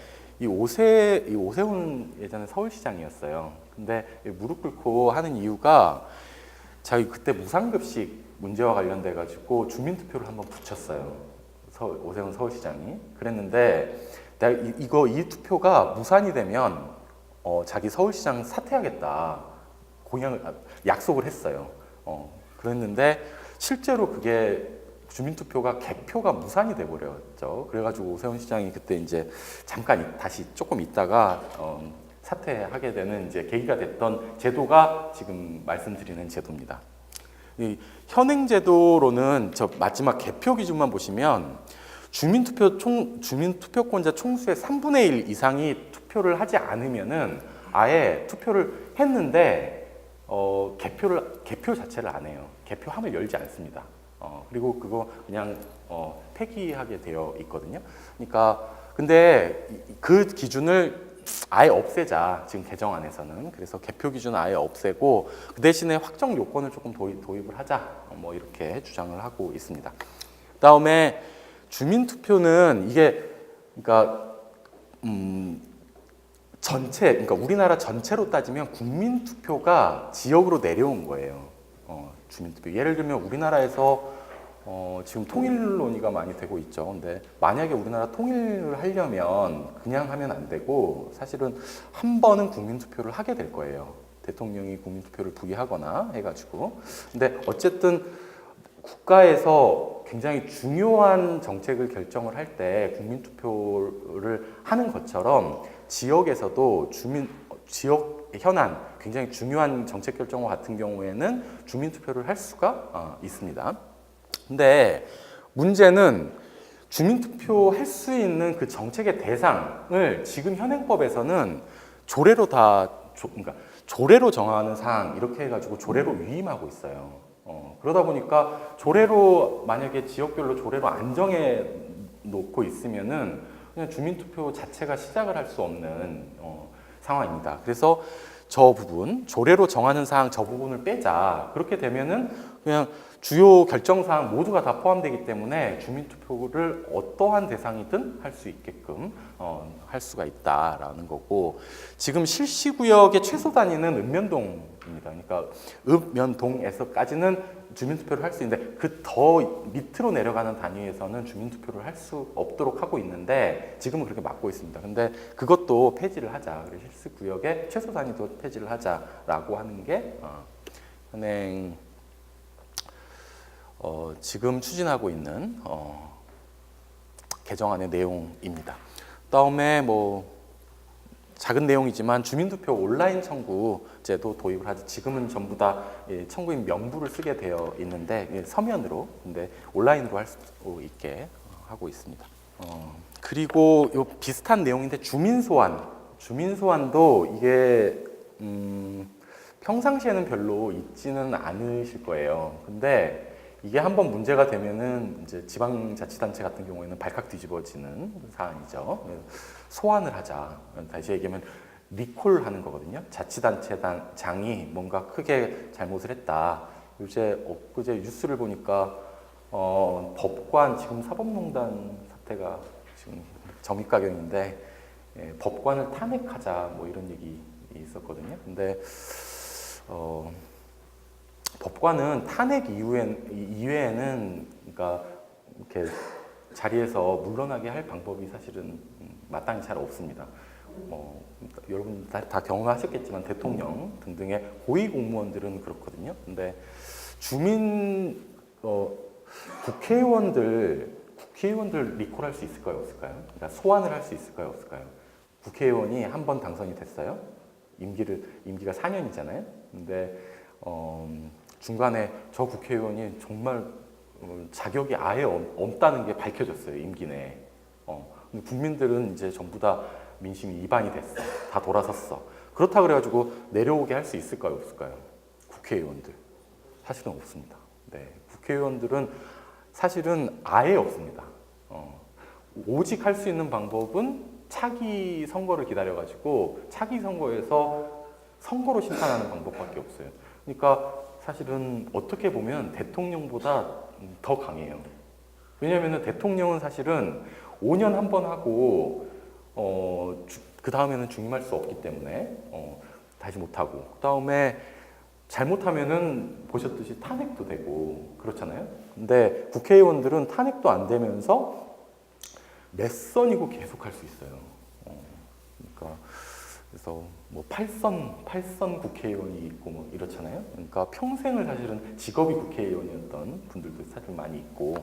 오세훈 예전에 서울시장이었어요. 근데 무릎 꿇고 하는 이유가 자기 그때 무상급식 문제와 관련돼 가지고 주민투표를 한번 붙였어요. 오세훈 서울시장이 그랬는데, 이 투표가 무산이 되면 자기 서울시장 사퇴하겠다 약속을 했어요. 그랬는데 실제로 그게 주민투표가 개표가 무산이 돼버렸죠. 그래가지고 오세훈 시장이 그때 이제 잠깐 다시 조금 있다가 사퇴하게 되는 이제 계기가 됐던 제도가 지금 말씀드리는 제도입니다. 이 현행 제도로는 저 마지막 개표 기준만 보시면 주민투표권자 총수의 3분의 1 이상이 투표를 하지 않으면은 아예 투표를 했는데 개표 자체를 안 해요. 개표함을 열지 않습니다. 그리고 그거 그냥 폐기하게 되어 있거든요. 그러니까 근데 그 기준을 아예 없애자, 지금 개정안에서는. 그래서 개표 기준을 아예 없애고 그 대신에 확정 요건을 조금 도입을 하자, 이렇게 주장을 하고 있습니다. 그다음에 주민투표는 이게 그러니까 전체, 그러니까 우리나라 전체로 따지면 국민투표가 지역으로 내려온 거예요. 주민투표. 예를 들면 우리나라에서 지금 통일 논의가 많이 되고 있죠. 근데 만약에 우리나라 통일을 하려면 그냥 하면 안 되고 사실은 한 번은 국민투표를 하게 될 거예요. 대통령이 국민투표를 부의하거나 해가지고. 근데 어쨌든 국가에서 굉장히 중요한 정책을 결정을 할 때 국민투표를 하는 것처럼 지역에서도 지역 현안, 굉장히 중요한 정책 결정과 같은 경우에는 주민투표를 할 수가 있습니다. 근데 문제는 주민투표 할 수 있는 그 정책의 대상을 지금 현행법에서는 조례로 그러니까 조례로 정하는 사항 이렇게 해가지고 조례로 위임하고 있어요. 그러다 보니까 조례로 만약에 지역별로 조례로 안 정해 놓고 있으면은 그냥 주민투표 자체가 시작을 할 수 없는 상황입니다. 그래서 저 부분 조례로 정하는 사항 저 부분을 빼자. 그렇게 되면은 그냥 주요 결정사항 모두가 다 포함되기 때문에 주민투표를 어떠한 대상이든 할 수 있게끔 할 수가 있다라는 거고 지금 실시구역의 최소 단위는 읍면동입니다. 그러니까 읍면동에서까지는 주민투표를 할 수 있는데 그 더 밑으로 내려가는 단위에서는 주민투표를 할 수 없도록 하고 있는데 지금은 그렇게 막고 있습니다. 근데 그것도 폐지를 하자. 그래서 실시구역의 최소 단위도 폐지를 하자라고 하는 게 현행 지금 추진하고 있는 개정안의 내용입니다. 다음에 뭐 작은 내용이지만 주민투표 온라인 청구제도 도입을 하죠. 지금은 전부 다 청구인 명부를 쓰게 되어 있는데 서면으로, 근데 온라인으로 할 수 있게 하고 있습니다. 그리고 요 비슷한 내용인데 주민소환도 이게 평상시에는 별로 있지는 않으실 거예요. 근데 이게 한번 문제가 되면은 이제 지방자치단체 같은 경우에는 발칵 뒤집어지는 사안이죠. 소환을 하자. 다시 얘기하면 리콜하는 거거든요. 자치단체장이 뭔가 크게 잘못을 했다. 엊그제 뉴스를 보니까 법관 지금 사법농단 사태가 지금 점입가경인데 법관을 탄핵하자 뭐 이런 얘기 있었거든요. 근데 법관은 탄핵 이외에는 그러니까 이렇게 자리에서 물러나게 할 방법이 사실은 마땅히 잘 없습니다. 여러분 다 경험하셨겠지만 대통령 등등의 고위 공무원들은 그렇거든요. 근데 국회의원들 리콜할 수 있을까요, 없을까요? 그러니까 소환을 할 수 있을까요, 없을까요? 국회의원이 한 번 당선이 됐어요. 임기가 4년이잖아요. 근데 중간에 저 국회의원이 정말 자격이 아예 없다는 게 밝혀졌어요. 임기 내에. 국민들은 이제 전부 다 민심이 이반이 됐어. 다 돌아섰어. 그렇다 그래가지고 내려오게 할 수 있을까요, 없을까요? 국회의원들 사실은 없습니다. 네, 국회의원들은 사실은 아예 없습니다. 오직 할 수 있는 방법은 차기 선거를 기다려가지고 차기 선거에서 선거로 심판하는 방법밖에 없어요. 그러니까 사실은 어떻게 보면 대통령보다 더 강해요. 왜냐하면 대통령은 사실은 5년 한 번 하고 그 다음에는 중임할 수 없기 때문에 다시 못하고 그 다음에 잘못하면은 보셨듯이 탄핵도 되고 그렇잖아요. 근데 국회의원들은 탄핵도 안 되면서 몇 선이고 계속 할 수 있어요. 그러니까 그래서 뭐 8선 국회의원이 있고 뭐 이렇잖아요. 그러니까 평생을 사실은 직업이 국회의원이었던 분들도 사실 많이 있고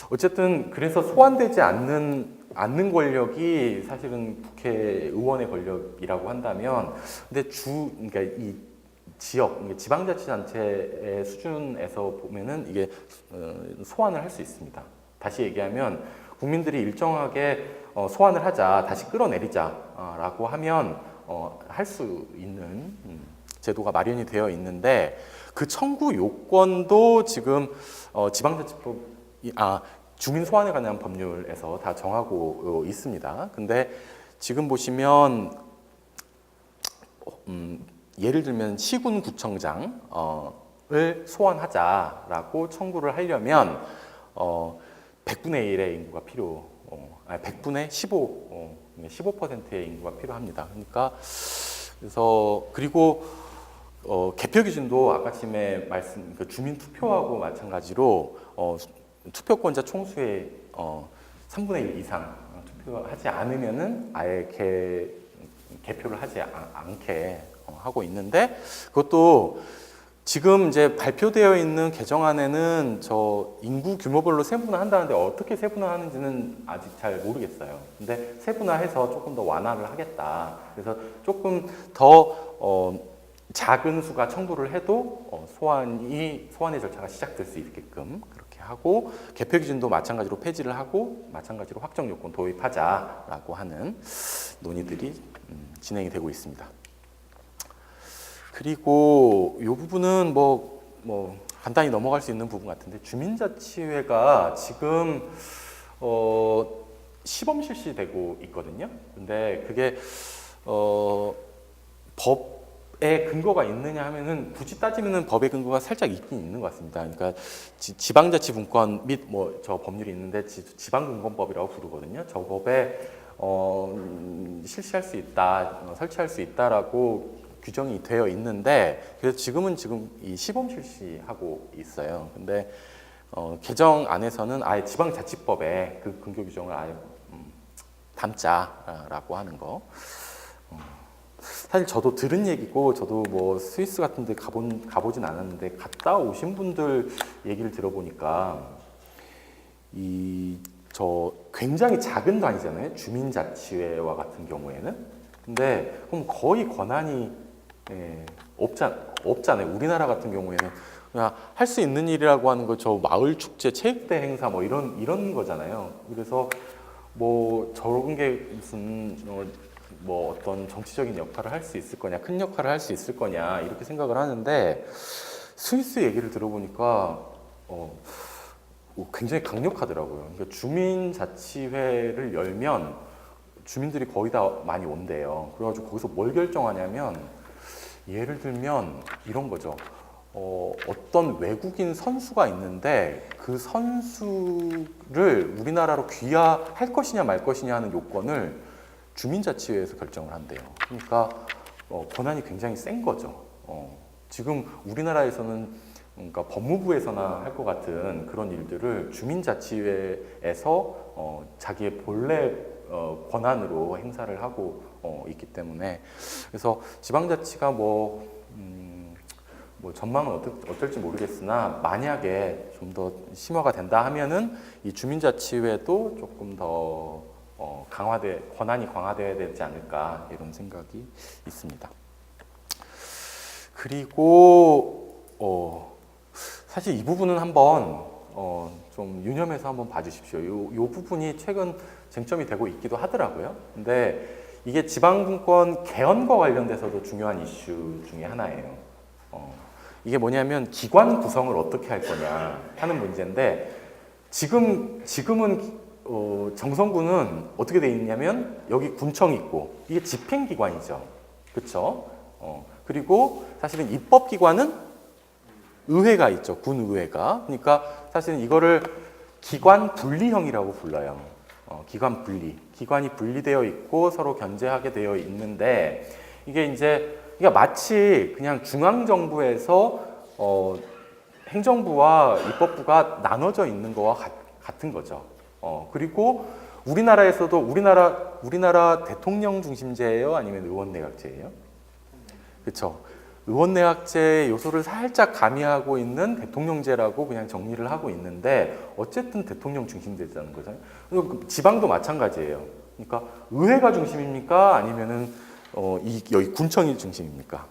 어쨌든 그래서 소환되지 않는 권력이 사실은 국회의원의 권력이라고 한다면 근데 그러니까 이 지방자치단체의 수준에서 보면은 이게 소환을 할 수 있습니다. 다시 얘기하면 국민들이 일정하게 소환을 하자, 다시 끌어내리자라고 하면 할 수 있는 제도가 마련이 되어 있는데 그 청구 요건도 지금 주민 소환에 관한 법률에서 다 정하고 있습니다. 근데 지금 보시면 예를 들면 시군구청장을 소환하자라고 청구를 하려면 100분의 1의 인구가 100분의 15 15%의 인구가 필요합니다. 그러니까 그래서 그리고 개표 기준도 아까 아침에 말씀 그 주민 투표하고 마찬가지로 투표권자 총수의 3분의 1 이상 투표하지 않으면은 아예 개표를 하지 않게 하고 있는데 그것도 지금 이제 발표되어 있는 개정안에는 저 인구 규모별로 세분화한다는데 어떻게 세분화하는지는 아직 잘 모르겠어요. 근데 세분화해서 조금 더 완화를 하겠다. 그래서 조금 더 작은 수가 청구를 해도 소환의 절차가 시작될 수 있게끔 그렇게 하고 개표 기준도 마찬가지로 폐지를 하고 마찬가지로 확정 요건 도입하자라고 하는 논의들이 진행이 되고 있습니다. 그리고 이 부분은 뭐 간단히 넘어갈 수 있는 부분 같은데 주민자치회가 지금 시범 실시되고 있거든요. 근데 그게 법에 근거가 있느냐 하면은 굳이 따지면은 법의 근거가 살짝 있긴 있는 것 같습니다. 그러니까 지방자치분권 및 뭐 저 법률이 있는데 지방분권법이라고 부르거든요. 저 법에 실시할 수 있다, 설치할 수 있다라고 규정이 되어 있는데 그래서 지금 이 시범 실시하고 있어요. 근데 개정 안에서는 아예 지방자치법에 그 근거 규정을 아예 담자라고 하는 거. 사실 저도 들은 얘기고 저도 뭐 스위스 같은 데 가보진 않았는데 갔다 오신 분들 얘기를 들어보니까 저 굉장히 작은 단위잖아요. 주민자치회와 같은 경우에는. 근데 그럼 거의 권한이 없잖아요. 우리나라 같은 경우에는 그냥 할 수 있는 일이라고 하는 거 저 마을 축제, 체육대 행사 뭐 이런 거잖아요. 그래서 뭐 저런 게 무슨 뭐 어떤 정치적인 역할을 할 수 있을 거냐, 큰 역할을 할 수 있을 거냐 이렇게 생각을 하는데 스위스 얘기를 들어보니까 굉장히 강력하더라고요. 그러니까 주민자치회를 열면 주민들이 거의 다 많이 온대요. 그래가지고 거기서 뭘 결정하냐면 예를 들면 이런 거죠. 어떤 외국인 선수가 있는데 그 선수를 우리나라로 귀화할 것이냐 말 것이냐 하는 요건을 주민자치회에서 결정을 한대요. 그러니까 권한이 굉장히 센 거죠. 지금 우리나라에서는 그러니까 법무부에서나 할 것 같은 그런 일들을 주민자치회에서 자기의 본래 권한으로 행사를 하고 있기 때문에 그래서 지방자치가 뭐 전망은 어떨지 모르겠으나 만약에 좀 더 심화가 된다 하면은 이 주민자치회도 조금 더 권한이 강화돼야 되지 않을까 이런 생각이 있습니다. 그리고 사실 이 부분은 한번 좀 유념해서 한번 봐주십시오. 요 부분이 최근 쟁점이 되고 있기도 하더라고요. 근데 이게 지방분권 개헌과 관련돼서도 중요한 이슈 중에 하나예요. 이게 뭐냐면 기관 구성을 어떻게 할 거냐 하는 문제인데 지금은 정선구는 어떻게 돼 있냐면 여기 군청이 있고 이게 집행기관이죠. 그렇죠? 그리고 사실은 입법기관은 의회가 있죠. 군의회가. 그러니까 사실은 이거를 기관 분리형이라고 불러요. 기관 분리. 기관이 분리되어 있고 서로 견제하게 되어 있는데 이게 이제 그러니까 마치 그냥 중앙정부에서 행정부와 입법부가 나눠져 있는 거와 같은 거죠. 그리고 우리나라에서도 우리나라 대통령 중심제예요, 아니면 의원 내각제예요? 그렇죠. 의원 내각제 요소를 살짝 가미하고 있는 대통령제라고 그냥 정리를 하고 있는데 어쨌든 대통령 중심제라는 거잖아요. 그리고 지방도 마찬가지예요. 그러니까 의회가 중심입니까? 아니면은 여기 군청이 중심입니까?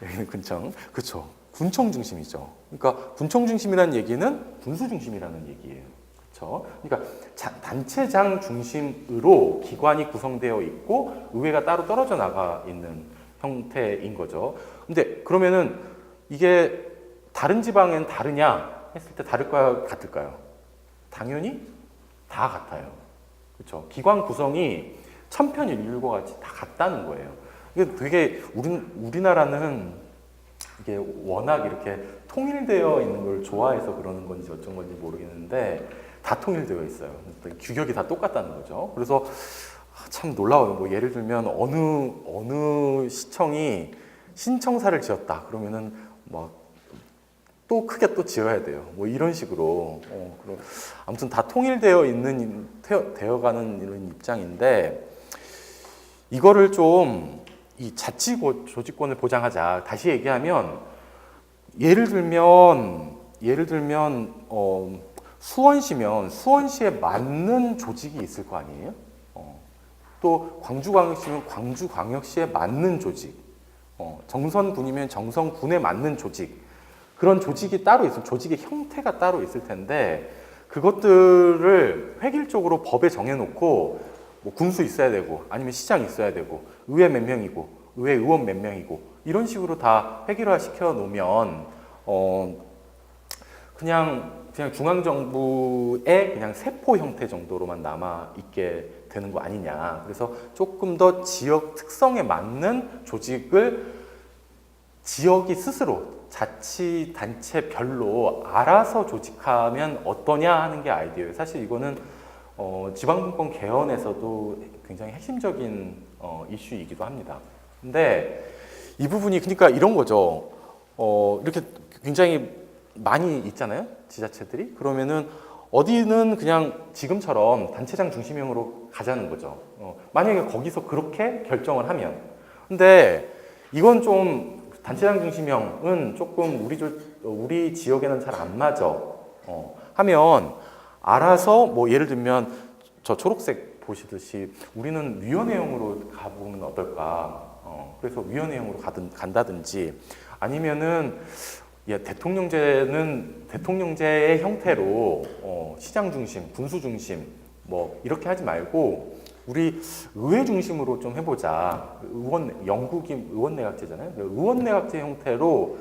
여기는 군청, 그렇죠. 군청 중심이죠. 그러니까 군청 중심이라는 얘기는 군수 중심이라는 얘기예요. 그렇죠. 그러니까 단체장 중심으로 기관이 구성되어 있고 의회가 따로 떨어져 나가 있는 형태인 거죠. 근데 그러면은 이게 다른 지방엔 다르냐 했을 때 다를까요? 같을까요? 당연히 다 같아요. 그렇죠. 기관 구성이 천편일률과 같이 다 같다는 거예요. 이게 되게 우리나라는 이게 워낙 이렇게 통일되어 있는 걸 좋아해서 그러는 건지 어쩐 건지 모르겠는데 다 통일되어 있어요. 규격이 다 똑같다는 거죠. 그래서 참 놀라워요. 뭐 예를 들면 어느 시청이 신청사를 지었다 그러면은 막 또 크게 또 지어야 돼요. 뭐 이런 식으로. 그럼 아무튼 다 통일되어 되어가는 이런 입장인데 이거를 좀 이 자치 조직권을 보장하자. 다시 얘기하면 예를 들면 수원시면 수원시에 맞는 조직이 있을 거 아니에요? 또 광주광역시면 광주광역시에 맞는 조직, 정선군이면 정선군에 맞는 조직, 그런 조직이 따로 있을, 조직의 형태가 따로 있을 텐데 그것들을 획일적으로 법에 정해놓고 뭐 군수 있어야 되고 아니면 시장 있어야 되고 의회 몇 명이고 의회 의원 몇 명이고 이런 식으로 다 획일화 시켜 놓으면 그냥 중앙정부의 그냥 세포 형태 정도로만 남아 있게 되는 거 아니냐. 그래서 조금 더 지역 특성에 맞는 조직을 지역이 스스로 자치단체별로 알아서 조직하면 어떠냐 하는 게 아이디어예요. 사실 이거는 지방분권 개헌에서도 굉장히 핵심적인 이슈이기도 합니다. 근데 이 부분이 그러니까 이런 거죠. 이렇게 굉장히 많이 있잖아요, 지자체들이. 그러면은 어디는 그냥 지금처럼 단체장 중심형으로 가자는 거죠. 만약에 거기서 그렇게 결정을 하면. 근데 이건 좀 단체장 중심형은 조금 우리 지역에는 잘 안 맞아. 하면 알아서 뭐 예를 들면 저 초록색 보시듯이 우리는 위원회형으로 가보면 어떨까. 그래서 위원회형으로 간다든지 아니면은 대통령제는 대통령제의 형태로 시장 중심, 군수 중심 뭐 이렇게 하지 말고 우리 의회 중심으로 좀 해보자. 영국이 의원내각제잖아요. 의원내각제 형태로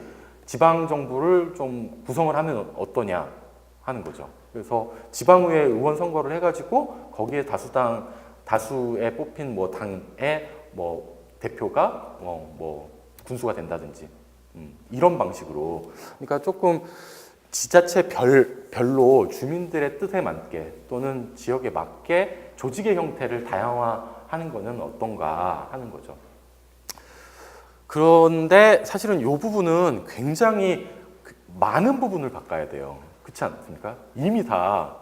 지방 정부를 좀 구성을 하면 어떠냐 하는 거죠. 그래서 지방의회 의원 선거를 해가지고 거기에 다수에 뽑힌 뭐 당의 뭐 대표가 뭐 군수가 된다든지. 이런 방식으로. 그러니까 조금 지자체 별로 주민들의 뜻에 맞게 또는 지역에 맞게 조직의 형태를 다양화하는 것은 어떤가 하는 거죠. 그런데 사실은 이 부분은 굉장히 많은 부분을 바꿔야 돼요. 그렇지 않습니까? 이미 다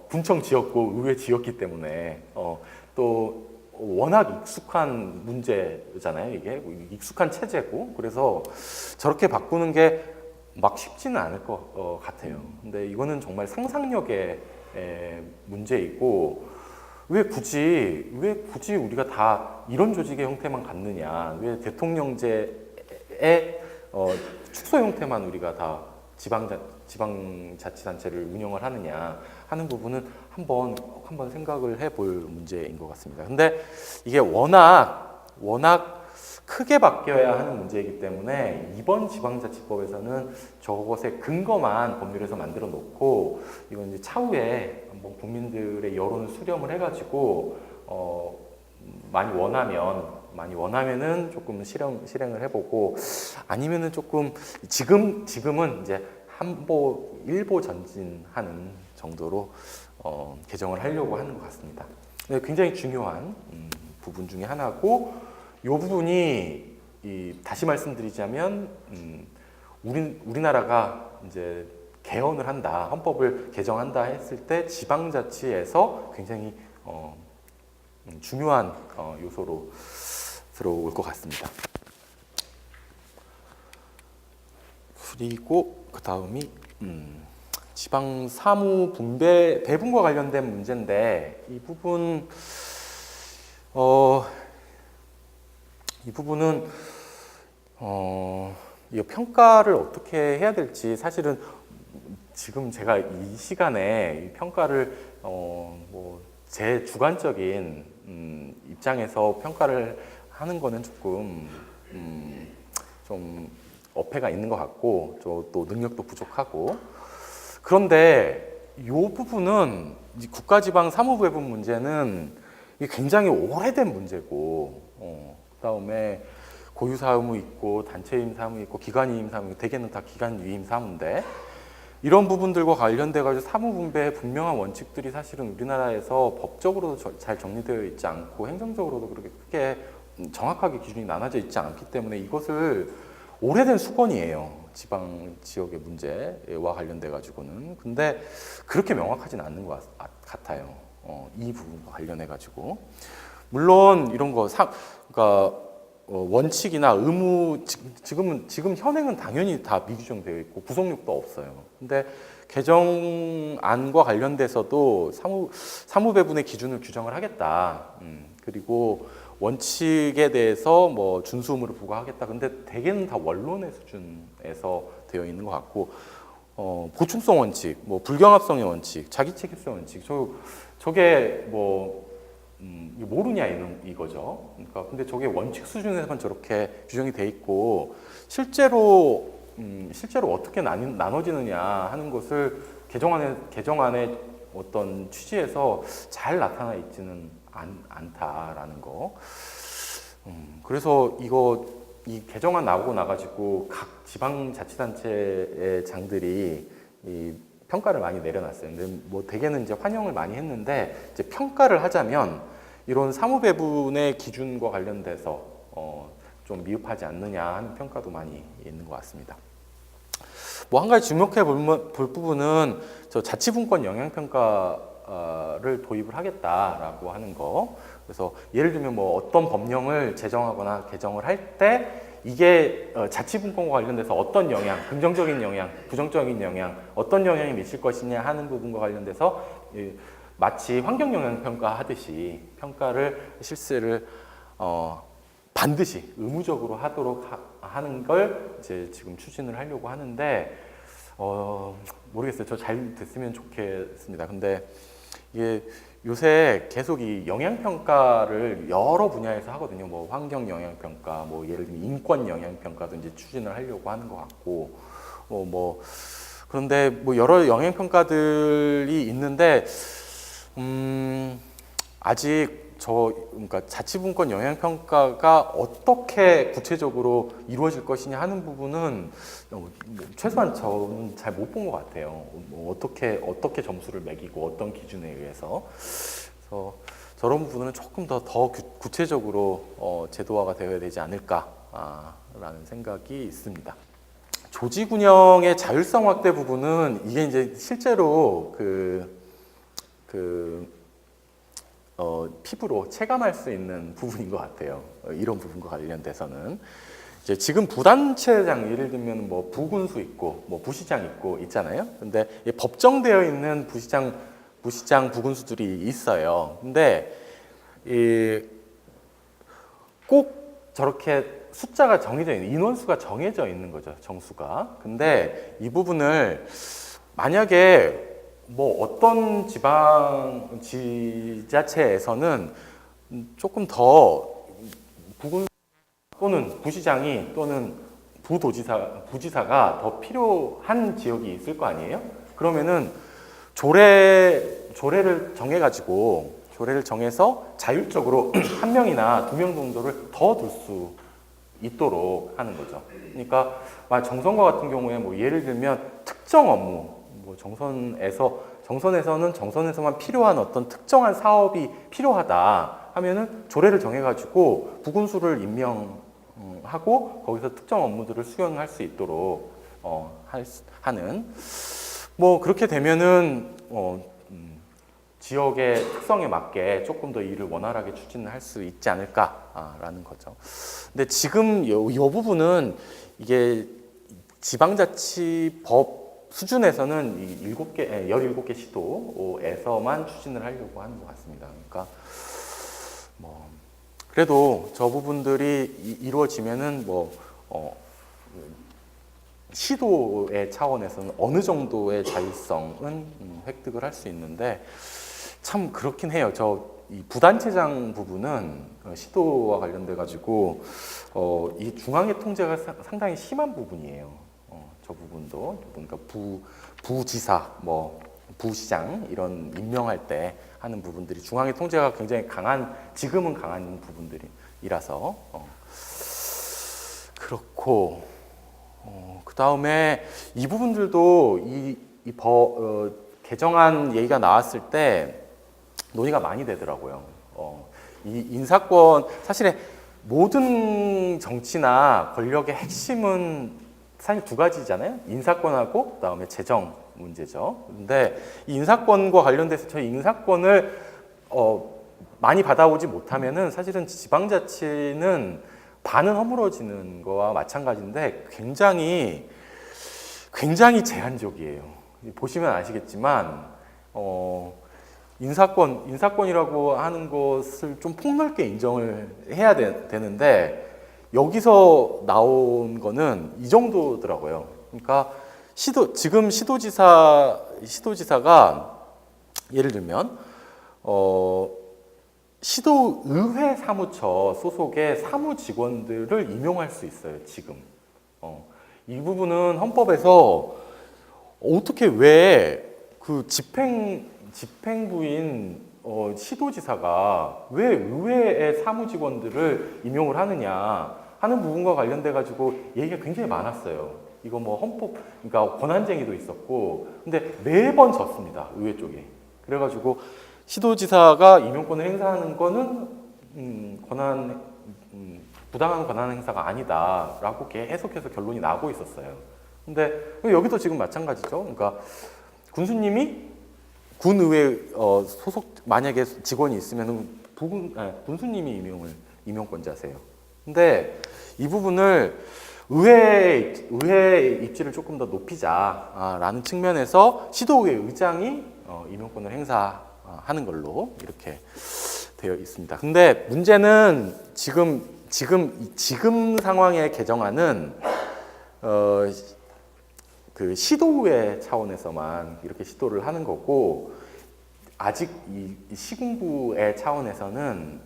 군청 지었고 의회 지었기 때문에 또 워낙 익숙한 문제잖아요. 이게 익숙한 체제고 그래서 저렇게 바꾸는 게 막 쉽지는 않을 것 같아요. 근데 이거는 정말 상상력의 문제이고 왜 굳이 우리가 다 이런 조직의 형태만 갖느냐? 왜 대통령제의 축소 형태만 우리가 다 지방자치단체를 운영을 하느냐 하는 부분은 한번 생각을 해볼 문제인 것 같습니다. 근데 이게 워낙 크게 바뀌어야 하는 문제이기 때문에 이번 지방자치법에서는 저것의 근거만 법률에서 만들어 놓고 이건 이제 차후에 한번 국민들의 여론을 수렴을 해가지고 많이 원하면은 조금 실행을 해보고 아니면은 조금 지금은 이제 일보 전진하는 정도로 개정을 하려고 하는 것 같습니다. 굉장히 중요한 부분 중에 하나고 이 부분이 다시 말씀드리자면 우리나라가 이제 개헌을 한다, 헌법을 개정한다 했을 때 지방자치에서 굉장히 중요한 요소로 들어올 것 같습니다. 그리고 그 다음이 지방 사무 배분과 관련된 문제인데 이 부분은 이 평가를 어떻게 해야 될지 사실은 지금 제가 이 시간에 이 평가를 제 주관적인 입장에서 평가를 하는 거는 조금 좀 어폐가 있는 것 같고 또 능력도 부족하고 그런데 이 부분은 국가지방 사무배분 문제는 굉장히 오래된 문제고 그다음에 고유 사무 있고 단체 위임 사무 있고 기관 위임 사무 대개는 다 기관 위임 사무인데 이런 부분들과 관련돼 가지고 사무분배의 분명한 원칙들이 사실은 우리나라에서 법적으로도 잘 정리되어 있지 않고 행정적으로도 그렇게 크게 정확하게 기준이 나눠져 있지 않기 때문에 이것을 오래된 수건이에요. 지방 지역의 문제와 관련돼 가지고는. 근데 그렇게 명확하진 않는 것 같아요. 이 부분과 관련해 가지고. 물론 이런 거 그러니까 원칙이나 의무 지금 현행은 당연히 다 미규정되어 있고 구속력도 없어요. 근데 개정안과 관련돼서도 사무배분의 기준을 규정을 하겠다. 그리고 원칙에 대해서 뭐 준수 의무를 부과하겠다. 근데 대개는 다 원론의 수준에서 되어 있는 것 같고, 보충성 원칙, 뭐 불경합성의 원칙, 자기책임성 원칙, 저게 뭐 모르냐 이거죠. 그러니까 근데 저게 원칙 수준에서만 저렇게 규정이 돼 있고 실제로 어떻게 나눠지느냐 하는 것을 개정안의 어떤 취지에서 잘 나타나 있지는 않다라는 거. 그래서 이 개정안 나오고 나가지고 각 지방자치단체의 장들이 이 평가를 많이 내려놨어요. 근데 뭐 대개는 이제 환영을 많이 했는데 이제 평가를 하자면 이런 사무배분의 기준과 관련돼서 좀 미흡하지 않느냐 하는 평가도 많이 있는 것 같습니다. 뭐 한 가지 주목해 볼 부분은 저 자치분권 영향평가를 도입을 하겠다라고 하는 거. 그래서 예를 들면 뭐 어떤 법령을 제정하거나 개정을 할 때 이게 자치분권과 관련돼서 어떤 영향, 긍정적인 영향, 부정적인 영향, 어떤 영향이 미칠 것이냐 하는 부분과 관련돼서 마치 환경영향평가 하듯이 평가를 실시를 반드시 의무적으로 하도록 하는 걸 이제 지금 추진을 하려고 하는데 모르겠어요. 저 잘 됐으면 좋겠습니다. 근데 이게 요새 계속 이 영향평가를 여러 분야에서 하거든요. 뭐 환경 영향평가, 뭐 예를 들면 인권 영향평가도 이제 추진을 하려고 하는 것 같고, 그런데 뭐 여러 영향평가들이 있는데, 아직 그러니까 자치분권 영향평가가 어떻게 구체적으로 이루어질 것이냐 하는 부분은 최소한 저는 잘 못 본 것 같아요. 뭐 어떻게 점수를 매기고 어떤 기준에 의해서. 그래서 저런 부분은 조금 더 구체적으로 제도화가 되어야 되지 않을까라는 생각이 있습니다. 조직 운영의 자율성 확대 부분은 이게 이제 실제로 피부로 체감할 수 있는 부분인 것 같아요. 이런 부분과 관련돼서는 이제 지금 부단체장 예를 들면 뭐 부군수 있고 뭐 부시장 있잖아요. 근데 법정되어 있는 부시장 부군수들이 있어요. 근데 꼭 저렇게 숫자가 정해져 있는 인원수가 정해져 있는 거죠. 정수가. 근데 이 부분을 만약에 뭐 어떤 지자체에서는 조금 더 부군 또는 부시장이 또는 부지사가 더 필요한 지역이 있을 거 아니에요? 그러면은 조례를 정해서 자율적으로 한 명이나 두 명 정도를 더 둘 수 있도록 하는 거죠. 그러니까 정선과 같은 경우에 뭐 예를 들면 특정 업무, 뭐 정선에서는 정선에서만 필요한 어떤 특정한 사업이 필요하다 하면은 조례를 정해가지고 부군수를 임명하고 거기서 특정 업무들을 수행할 수 있도록 하는 뭐 그렇게 되면은 지역의 특성에 맞게 조금 더 일을 원활하게 추진을 할 수 있지 않을까라는 거죠. 근데 지금 이 부분은 이게 지방자치법 수준에서는 17개 시도에서만 추진을 하려고 하는 것 같습니다. 그러니까 뭐 그래도 저 부분들이 이루어지면은 시도의 차원에서는 어느 정도의 자율성은 획득을 할 수 있는데 참 그렇긴 해요. 이 부단체장 부분은 시도와 관련돼 가지고 이 중앙의 통제가 상당히 심한 부분이에요. 저 부분도 그러니까 부지사, 부시장 이런 임명할 때 하는 부분들이 중앙의 통제가 굉장히 지금은 강한 부분들이라서 그렇고 그 다음에 이 부분들도 개정안 얘기가 나왔을 때 논의가 많이 되더라고요. 이 인사권, 사실 모든 정치나 권력의 핵심은 사실 두 가지잖아요. 인사권하고 그다음에 재정 문제죠. 근데 이 인사권과 관련돼서 저희 인사권을 많이 받아오지 못하면은 사실은 지방자치는 반은 허물어지는 거와 마찬가지인데 굉장히 제한적이에요. 보시면 아시겠지만 인사권이라고 하는 것을 좀 폭넓게 인정을 해야 되는데 여기서 나온 거는 이 정도더라고요. 그러니까 지금 시도지사가 예를 들면 시도의회 사무처 소속의 사무직원들을 임용할 수 있어요. 지금 이 부분은 헌법에서 어떻게 왜 그 집행부인 시도지사가 왜 의회의 사무직원들을 임용을 하느냐 하는 부분과 관련돼 가지고 얘기가 굉장히 많았어요. 이거 뭐 헌법, 그러니까 권한쟁의도 있었고, 근데 매번 졌습니다. 의회 쪽에. 그래가지고 시도지사가 임용권을 행사하는 거는 부당한 권한 행사가 아니다라고 계속해서 결론이 나고 있었어요. 근데 여기도 지금 마찬가지죠. 그러니까 군수님이 군의회 소속 만약에 직원이 있으면 군수님이 임용권자세요. 근데 이 부분을 의회의 입지를 조금 더 높이자라는 측면에서 시도의회 의장이 임용권을 행사하는 걸로 이렇게 되어 있습니다. 근데 문제는 지금 상황의 개정안은 그 시도의회 차원에서만 이렇게 시도를 하는 거고 아직 이 시군구의 차원에서는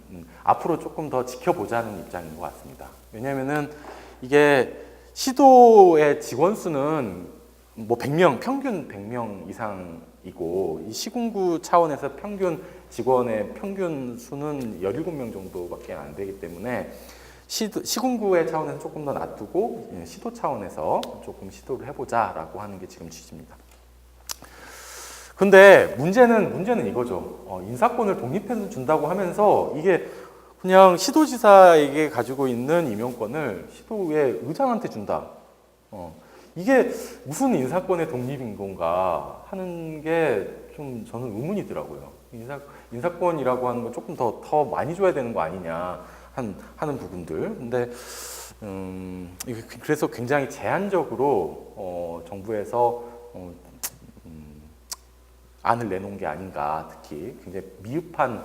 앞으로 조금 더 지켜보자는 입장인 것 같습니다. 왜냐하면은 이게 시도의 직원 수는 뭐 100명, 평균 100명 이상이고 이 시군구 차원에서 평균 직원의 평균 수는 17명 정도밖에 안 되기 때문에 시군구의 차원에서 조금 더 놔두고 시도 차원에서 조금 시도를 해보자라고 하는 게 지금 취지입니다. 근데 문제는 이거죠. 인사권을 독립해서 준다고 하면서 이게 그냥 시도지사에게 가지고 있는 임용권을 시도의 의장한테 준다. 이게 무슨 인사권의 독립인 건가 하는 게 좀 저는 의문이더라고요. 인사권이라고 하는 건 조금 더 많이 줘야 되는 거 아니냐 하는 부분들. 근데 그래서 굉장히 제한적으로 정부에서 안을 내놓은 게 아닌가, 특히 굉장히 미흡한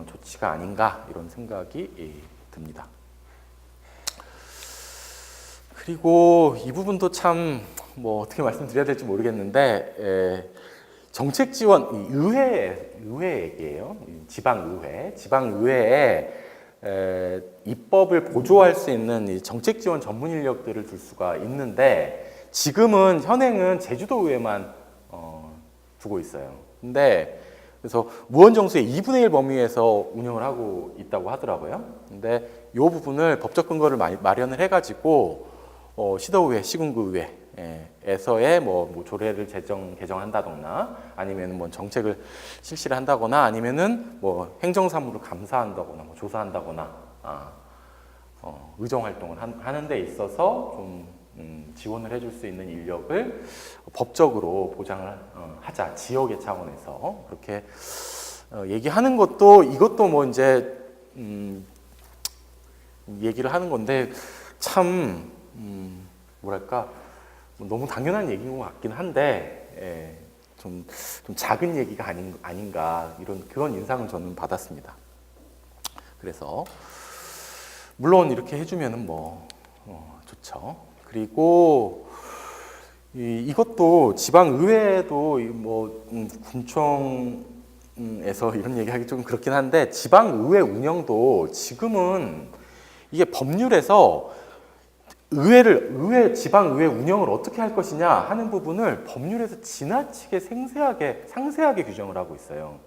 조치가 아닌가 이런 생각이 듭니다. 그리고 이 부분도 참 뭐 어떻게 말씀드려야 될지 모르겠는데 정책 지원 의회 얘기예요. 지방의회에 입법을 보조할 수 있는 이 정책 지원 전문 인력들을 둘 수가 있는데 지금은 현행은 제주도의회만 두고 있어요. 근데 그래서 무언정수의 2분의 1 범위에서 운영을 하고 있다고 하더라고요. 근데 이 부분을 법적 근거를 마련을 해가지고 시도의회, 시군구의회에서의 뭐 조례를 개정한다거나 아니면 뭐 정책을 실시를 한다거나 아니면은 뭐 행정사무를 감사한다거나 뭐 조사한다거나 의정 활동을 하는 데 있어서 좀 지원을 해줄 수 있는 인력을 법적으로 보장을 하자, 지역의 차원에서 그렇게 얘기하는 것도 이것도 뭐 이제 얘기를 하는 건데 참 뭐랄까 너무 당연한 얘기인 것 같긴 한데 좀 작은 얘기가 아닌가 그런 인상을 저는 받았습니다. 그래서 물론 이렇게 해주면은 뭐 좋죠. 그리고 이것도 지방의회도 뭐 군청에서 이런 얘기하기 좀 그렇긴 한데 지방의회 운영도 지금은 이게 법률에서 지방의회 운영을 어떻게 할 것이냐 하는 부분을 법률에서 지나치게 상세하게 규정을 하고 있어요.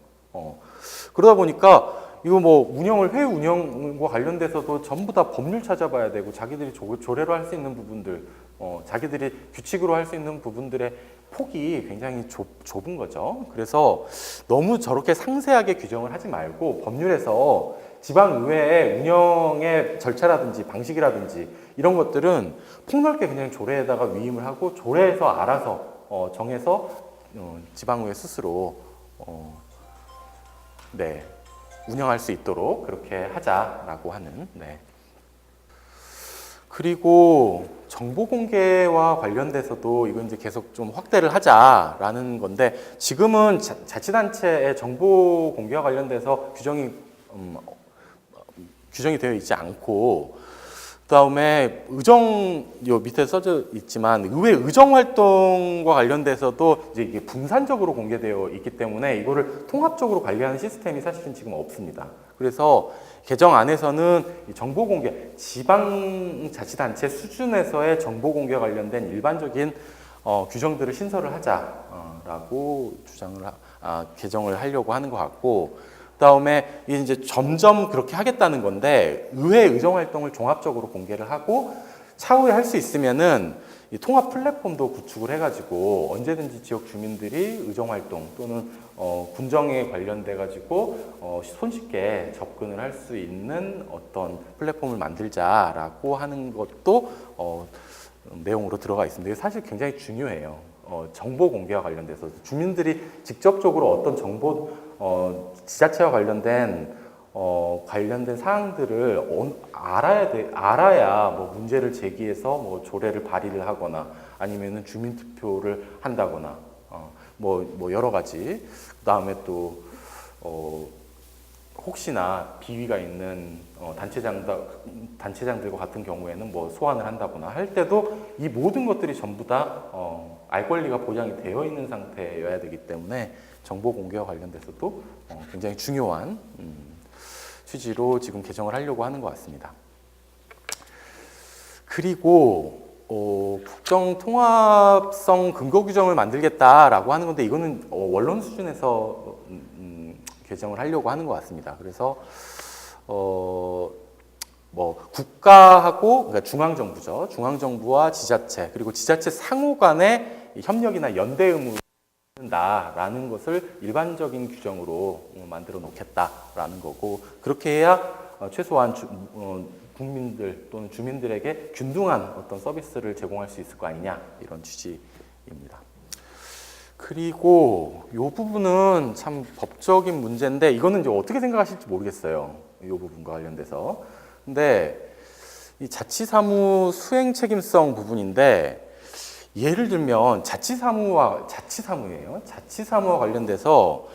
그러다 보니까 이거 뭐 회의 운영과 관련돼서도 전부 다 법률 찾아봐야 되고 자기들이 조례로 할 수 있는 부분들 자기들이 규칙으로 할 수 있는 부분들의 폭이 굉장히 좁은 거죠. 그래서 너무 저렇게 상세하게 규정을 하지 말고 법률에서 지방의회의 운영의 절차라든지 방식이라든지 이런 것들은 폭넓게 그냥 조례에다가 위임을 하고 조례에서 알아서 정해서 지방의회 스스로 네, 운영할 수 있도록 그렇게 하자라고 하는. 네. 그리고 정보 공개와 관련돼서도 이건 이제 계속 좀 확대를 하자라는 건데, 지금은 자치단체의 정보 공개와 관련돼서 규정이 되어 있지 않고, 그다음에 요 밑에 써져 있지만 의회 의정 활동과 관련돼서도 이제 이게 분산적으로 공개되어 있기 때문에 이거를 통합적으로 관리하는 시스템이 사실은 지금 없습니다. 그래서 개정 안에서는 정보 공개, 지방자치단체 수준에서의 정보 공개와 관련된 일반적인 규정들을 신설을 하자라고 개정을 하려고 하는 것 같고, 그다음에 이제 점점 그렇게 하겠다는 건데, 의회 의정 활동을 종합적으로 공개를 하고 차후에 할 수 있으면은 이 통합 플랫폼도 구축을 해가지고 언제든지 지역 주민들이 의정 활동 또는 군정에 관련돼 가지고 손쉽게 접근을 할 수 있는 어떤 플랫폼을 만들자라고 하는 것도 내용으로 들어가 있습니다. 이게 사실 굉장히 중요해요. 정보 공개와 관련돼서 주민들이 직접적으로 어떤 정보 지자체와 관련된 사항들을 알아야 뭐 문제를 제기해서 뭐 조례를 발의를 하거나 아니면은 주민 투표를 한다거나 뭐 여러 가지. 그다음에 또 혹시나 비위가 있는 단체장들과 같은 경우에는 뭐 소환을 한다거나 할 때도 이 모든 것들이 전부 다 알 권리가 보장이 되어 있는 상태여야 되기 때문에 정보 공개와 관련돼서도 굉장히 중요한 취지로 지금 개정을 하려고 하는 것 같습니다. 그리고 국정 통합성 근거 규정을 만들겠다라고 하는 건데, 이거는 원론 수준에서 개정을 하려고 하는 것 같습니다. 그래서 뭐 국가하고, 그러니까 중앙정부죠. 중앙정부와 지자체, 그리고 지자체 상호 간의 협력이나 연대 의무를 한다라는 것을 일반적인 규정으로 만들어 놓겠다라는 거고, 그렇게 해야 최소한 국민들 또는 주민들에게 균등한 어떤 서비스를 제공할 수 있을 거 아니냐, 이런 취지입니다. 그리고 이 부분은 참 법적인 문제인데, 이거는 이제 어떻게 생각하실지 모르겠어요. 이 부분과 관련돼서. 근데 이 자치사무 수행 책임성 부분인데, 예를 들면 자치사무예요. 자치사무와 관련돼서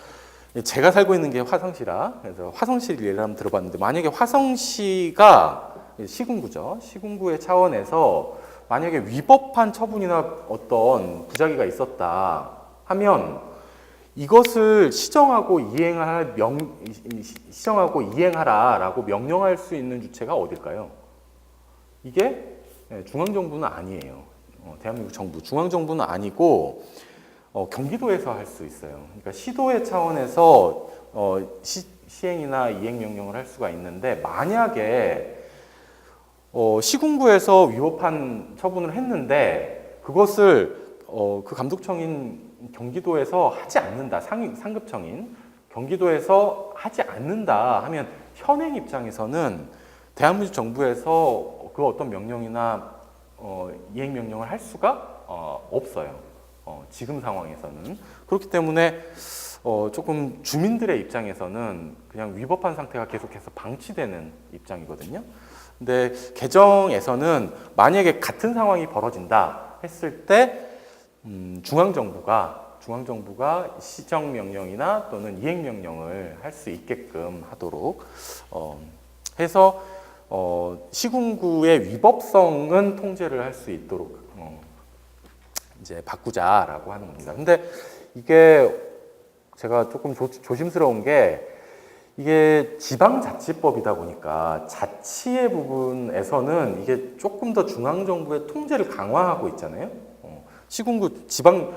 제가 살고 있는 게 화성시라, 그래서 화성시 예를 한번 들어봤는데, 만약에 화성시가 시군구죠. 시군구의 차원에서 만약에 위법한 처분이나 어떤 부작위가 있었다 하면 이것을 시정하고 이행하라라고 명령할 수 있는 주체가 어딜까요? 이게 중앙정부는 아니에요. 대한민국 정부, 중앙정부는 아니고 경기도에서 할 수 있어요. 그러니까 시도의 차원에서 시행이나 이행 명령을 할 수가 있는데, 만약에 시군구에서 위법한 처분을 했는데 그것을 그 감독청인 경기도에서 하지 않는다, 상급청인 경기도에서 하지 않는다 하면 현행 입장에서는 대한민국 정부에서 그 어떤 명령이나 이행 명령을 할 수가 없어요. 지금 상황에서는. 그렇기 때문에 조금 주민들의 입장에서는 그냥 위법한 상태가 계속해서 방치되는 입장이거든요. 근데 개정에서는 만약에 같은 상황이 벌어진다 했을 때 중앙정부가 시정 명령이나 또는 이행 명령을 할 수 있게끔 하도록 해서 시군구의 위법성은 통제를 할 수 있도록 이제 바꾸자라고 하는 겁니다. 근데 이게 제가 조금 조심스러운 게, 이게 지방자치법이다 보니까 자치의 부분에서는 이게 조금 더 중앙정부의 통제를 강화하고 있잖아요. 시군구 지방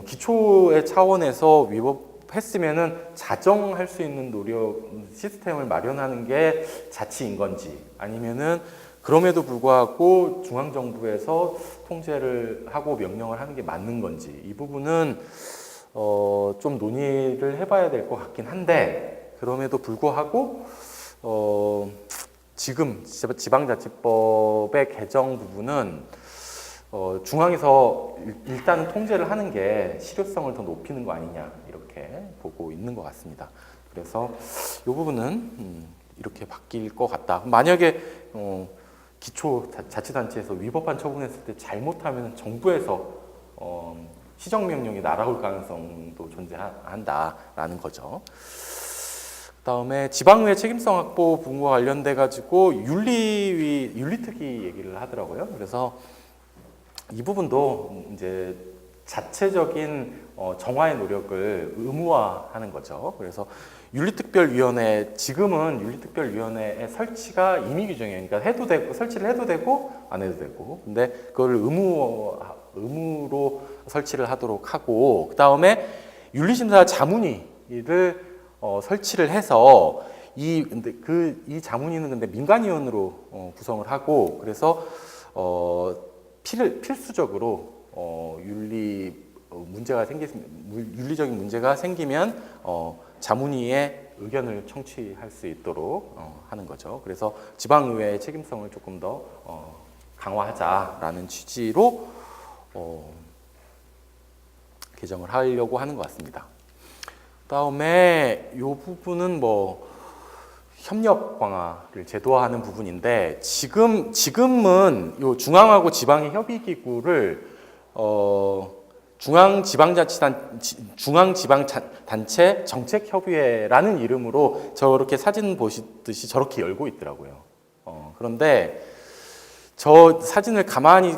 기초의 차원에서 위법했으면은 자정할 수 있는 노력 시스템을 마련하는 게 자치인 건지, 아니면은 그럼에도 불구하고 중앙정부에서 통제를 하고 명령을 하는 게 맞는 건지 이 부분은 좀 논의를 해봐야 될 것 같긴 한데 그럼에도 불구하고 지금 지방자치법의 개정 부분은 중앙에서 일단 통제를 하는 게 실효성을 더 높이는 거 아니냐 이렇게 보고 있는 것 같습니다. 그래서 이 부분은 이렇게 바뀔 것 같다. 만약에 기초자치단체에서 위법한 처분했을 때 잘못하면 정부에서 시정명령이 날아올 가능성도 존재한다라는 거죠. 그다음에 지방의회 책임성 확보 부분과 관련돼 가지고 윤리특위 얘기를 하더라고요. 그래서 이 부분도 이제 자체적인 정화의 노력을 의무화하는 거죠. 그래서 윤리특별위원회 지금은 윤리특별위원회의 설치가 임의 규정이에요. 그러니까 해도 되고 설치를 해도 되고 안 해도 되고. 근데 그걸 의무로 설치를 하도록 하고 그다음에 윤리심사 자문위를 설치를 해서 이 자문위는 근데 민간위원으로 구성을 하고 그래서 필수적으로 윤리적인 문제가 생기면 자문위의 의견을 청취할 수 있도록 하는 거죠. 그래서 지방의회의 책임성을 조금 더 강화하자라는 취지로 개정을 하려고 하는 것 같습니다. 그다음에 이 부분은 협력 강화를 제도화하는 부분인데 지금은 요 중앙하고 지방의 협의 기구를 중앙지방단체 정책협의회라는 이름으로 저렇게 사진 보시듯이 저렇게 열고 있더라고요. 그런데 저 사진을 가만히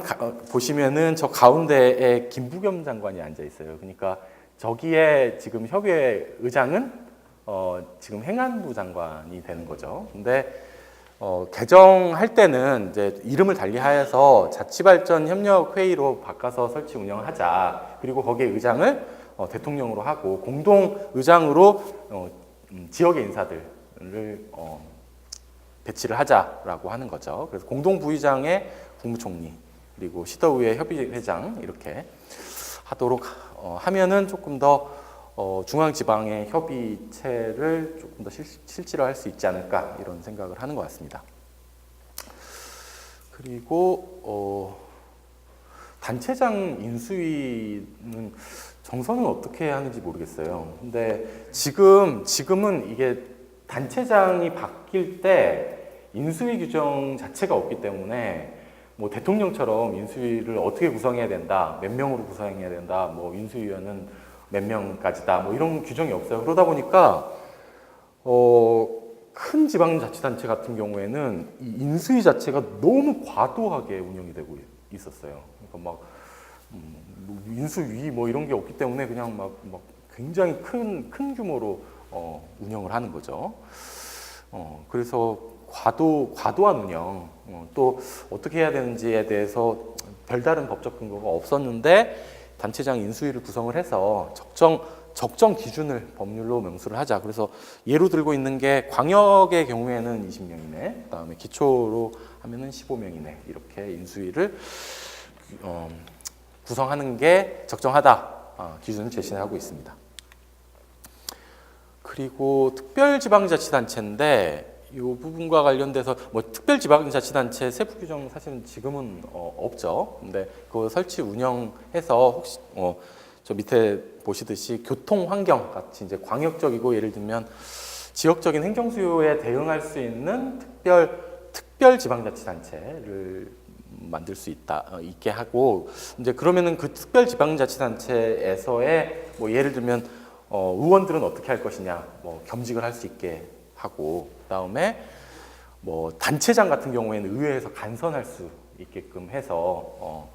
보시면은 저 가운데에 김부겸 장관이 앉아 있어요. 그러니까 저기에 지금 협의회 의장은 지금 행안부 장관이 되는 거죠. 근데 개정할 때는 이제 이름을 달리하여서 자치발전협력회의로 바꿔서 설치 운영하자. 그리고 거기에 의장을 대통령으로 하고 공동 의장으로 지역의 인사들을 배치를 하자라고 하는 거죠. 그래서 공동 부의장의 국무총리 그리고 시도의회 협의회장 이렇게 하도록 하면은 조금 더 중앙지방의 협의체를 조금 더 실질화할 수 있지 않을까 이런 생각을 하는 것 같습니다. 그리고 단체장 인수위는 정선은 어떻게 하는지 모르겠어요. 근데 지금은 이게 단체장이 바뀔 때 인수위 규정 자체가 없기 때문에 뭐 대통령처럼 인수위를 어떻게 구성해야 된다, 몇 명으로 구성해야 된다, 뭐 인수위원은 몇 명까지다, 뭐 이런 규정이 없어요. 그러다 보니까 큰 지방자치단체 같은 경우에는 이 인수위 자체가 너무 과도하게 운영이 되고 있었어요. 그러니까 막 인수위 뭐 이런 게 없기 때문에 그냥 막 굉장히 큰 규모로 운영을 하는 거죠. 그래서 과도한 운영, 또 어떻게 해야 되는지에 대해서 별다른 법적 근거가 없었는데 단체장 인수위를 구성을 해서 적정 기준을 법률로 명수를 하자. 그래서 예로 들고 있는 게 광역의 경우에는 20명 이내, 그다음에 기초로 하면은 15명 이내 이렇게 인수위를 구성하는 게 적정하다 기준을 제시하고 있습니다. 그리고 특별지방자치단체인데 이 부분과 관련돼서 뭐 특별지방자치단체 세부 규정 사실은 지금은 없죠. 근데 그 설치 운영해서 혹시 저 밑에 보시듯이 교통 환경 같이 이제 광역적이고 예를 들면 지역적인 행정 수요에 대응할 수 있는 특별지방자치단체를 만들 수 있게 하고 이제 그러면은 그 특별지방자치단체에서의 뭐 예를 들면 의원들은 어떻게 할 것이냐, 뭐 겸직을 할 수 있게 하고, 그다음에 뭐 단체장 같은 경우에는 의회에서 간선할 수 있게끔 해서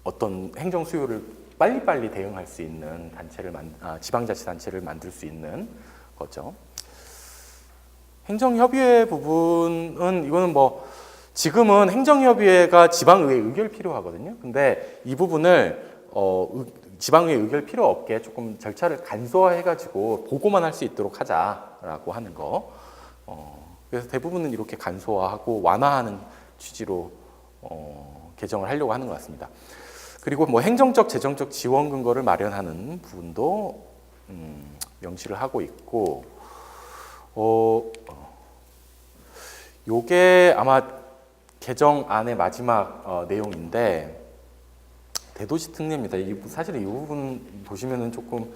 어떤 행정 수요를 빨리빨리 대응할 수 있는 지방자치단체를 만들 수 있는 거죠. 행정협의회 부분은 이거는 뭐 지금은 행정협의회가 지방의회 의결 필요하거든요. 근데 이 부분을 지방의회 의결 필요 없게 조금 절차를 간소화해가지고 보고만 할 수 있도록 하자라고 하는 거. 그래서 대부분은 이렇게 간소화하고 완화하는 취지로 개정을 하려고 하는 것 같습니다. 그리고 뭐 행정적, 재정적 지원 근거를 마련하는 부분도 명시를 하고 있고, 요게 아마 개정안의 마지막 내용인데 대도시 특례입니다. 사실 이 부분 보시면은 조금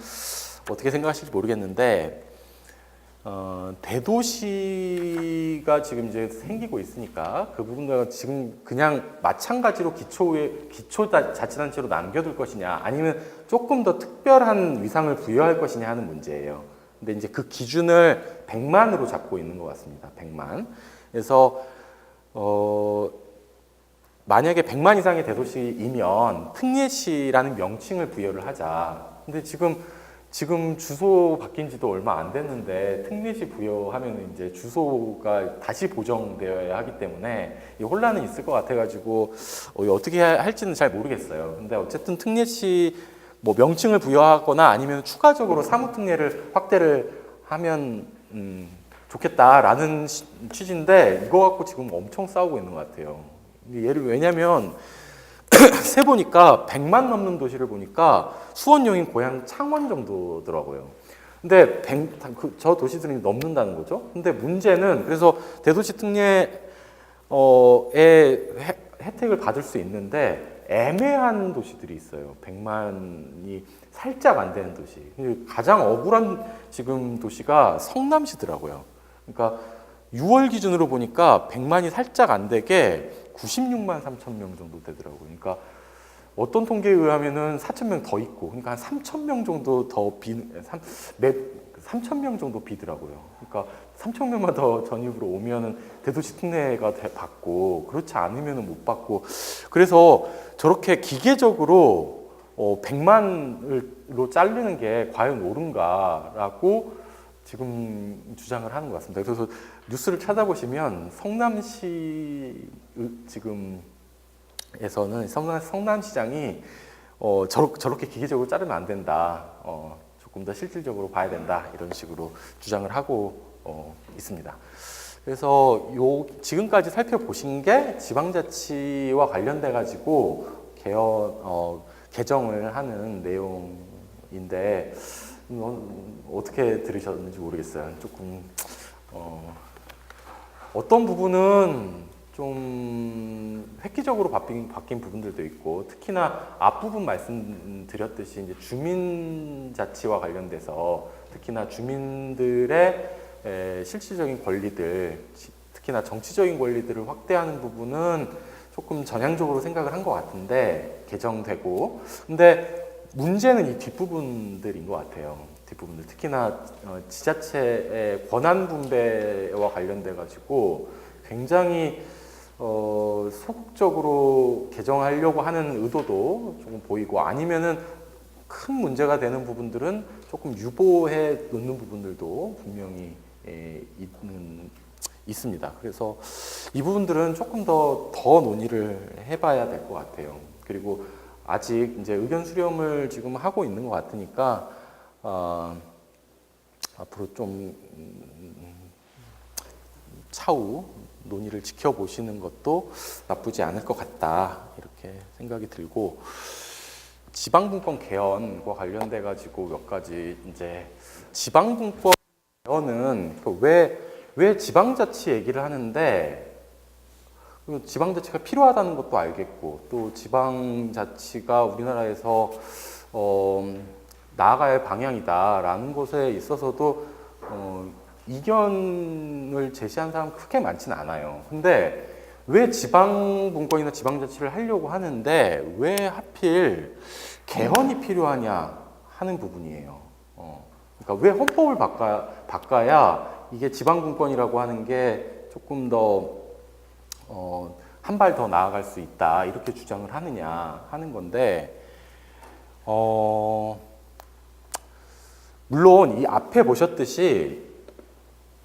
어떻게 생각하실지 모르겠는데 대도시가 지금 이제 생기고 있으니까 그 부분과 지금 그냥 마찬가지로 기초자치단체로 남겨둘 것이냐 아니면 조금 더 특별한 위상을 부여할 것이냐 하는 문제예요. 근데 이제 그 기준을 100만으로 잡고 있는 것 같습니다. 100만. 그래서 만약에 100만 이상의 대도시이면 특례시라는 명칭을 부여를 하자. 근데 지금 주소 바뀐 지도 얼마 안 됐는데 특례시 부여하면 이제 주소가 다시 보정되어야 하기 때문에 이 혼란은 있을 것 같아가지고 어떻게 할지는 잘 모르겠어요. 근데 어쨌든 특례시 뭐 명칭을 부여하거나 아니면 추가적으로 사무특례를 확대를 하면 좋겠다라는 취지인데 이거 갖고 지금 엄청 싸우고 있는 것 같아요. 왜냐면 세 보니까 100만 넘는 도시를 보니까 수원용인 고향 창원 정도더라고요. 근데 저 도시들이 넘는다는 거죠. 근데 문제는 그래서 대도시 특례의 혜택을 받을 수 있는데 애매한 도시들이 있어요. 100만이 살짝 안 되는 도시. 가장 억울한 지금 도시가 성남시더라고요. 그러니까 6월 기준으로 보니까 100만이 살짝 안 되게 96만 3천 명 정도 되더라고요. 그러니까 어떤 통계에 의하면은 4천 명 더 있고, 그러니까 한 3천 명 정도 더 3천 명 정도 비더라고요. 그러니까 3천 명만 더 전입으로 오면은 대도시 특례가 받고, 그렇지 않으면은 못 받고, 그래서 저렇게 기계적으로 100만으로 자르는 게 과연 옳은가라고 지금 주장을 하는 것 같습니다. 그래서 뉴스를 찾아보시면 성남시 지금에서는 성남시장이 저렇게 기계적으로 자르면 안 된다. 조금 더 실질적으로 봐야 된다. 이런 식으로 주장을 하고 있습니다. 그래서 지금까지 살펴보신 게 지방자치와 관련돼 가지고 개정을 하는 내용인데 어떻게 들으셨는지 모르겠어요. 조금 어떤 부분은 좀 획기적으로 바뀐 부분들도 있고, 특히나 앞부분 말씀드렸듯이 이제 주민자치와 관련돼서 특히나 주민들의 실질적인 권리들, 특히나 정치적인 권리들을 확대하는 부분은 조금 전향적으로 생각을 한 것 같은데 개정되고, 근데 문제는 이 뒷부분들인 것 같아요. 뒷부분들, 특히나 지자체의 권한 분배와 관련돼 가지고 굉장히 소극적으로 개정하려고 하는 의도도 조금 보이고, 아니면은 큰 문제가 되는 부분들은 조금 유보해 놓는 부분들도 분명히 있습니다. 그래서 이 부분들은 조금 더 논의를 해봐야 될 것 같아요. 그리고 아직 이제 의견 수렴을 지금 하고 있는 것 같으니까 앞으로 좀 차후 논의를 지켜보시는 것도 나쁘지 않을 것 같다, 이렇게 생각이 들고, 지방분권 개헌과 관련돼 가지고 몇 가지 이제 지방분권 개헌은 왜 지방자치 얘기를 하는데, 지방자치가 필요하다는 것도 알겠고, 또 지방자치가 우리나라에서 나아가야 할 방향이다라는 것에 있어서도 이견을 제시한 사람 크게 많지는 않아요. 근데 왜 지방분권이나 지방자치를 하려고 하는데 왜 하필 개헌이 필요하냐 하는 부분이에요. 그러니까 왜 헌법을 바꿔야 이게 지방분권이라고 하는 게 조금 더 한 발 더 나아갈 수 있다, 이렇게 주장을 하느냐 하는 건데, 물론 이 앞에 보셨듯이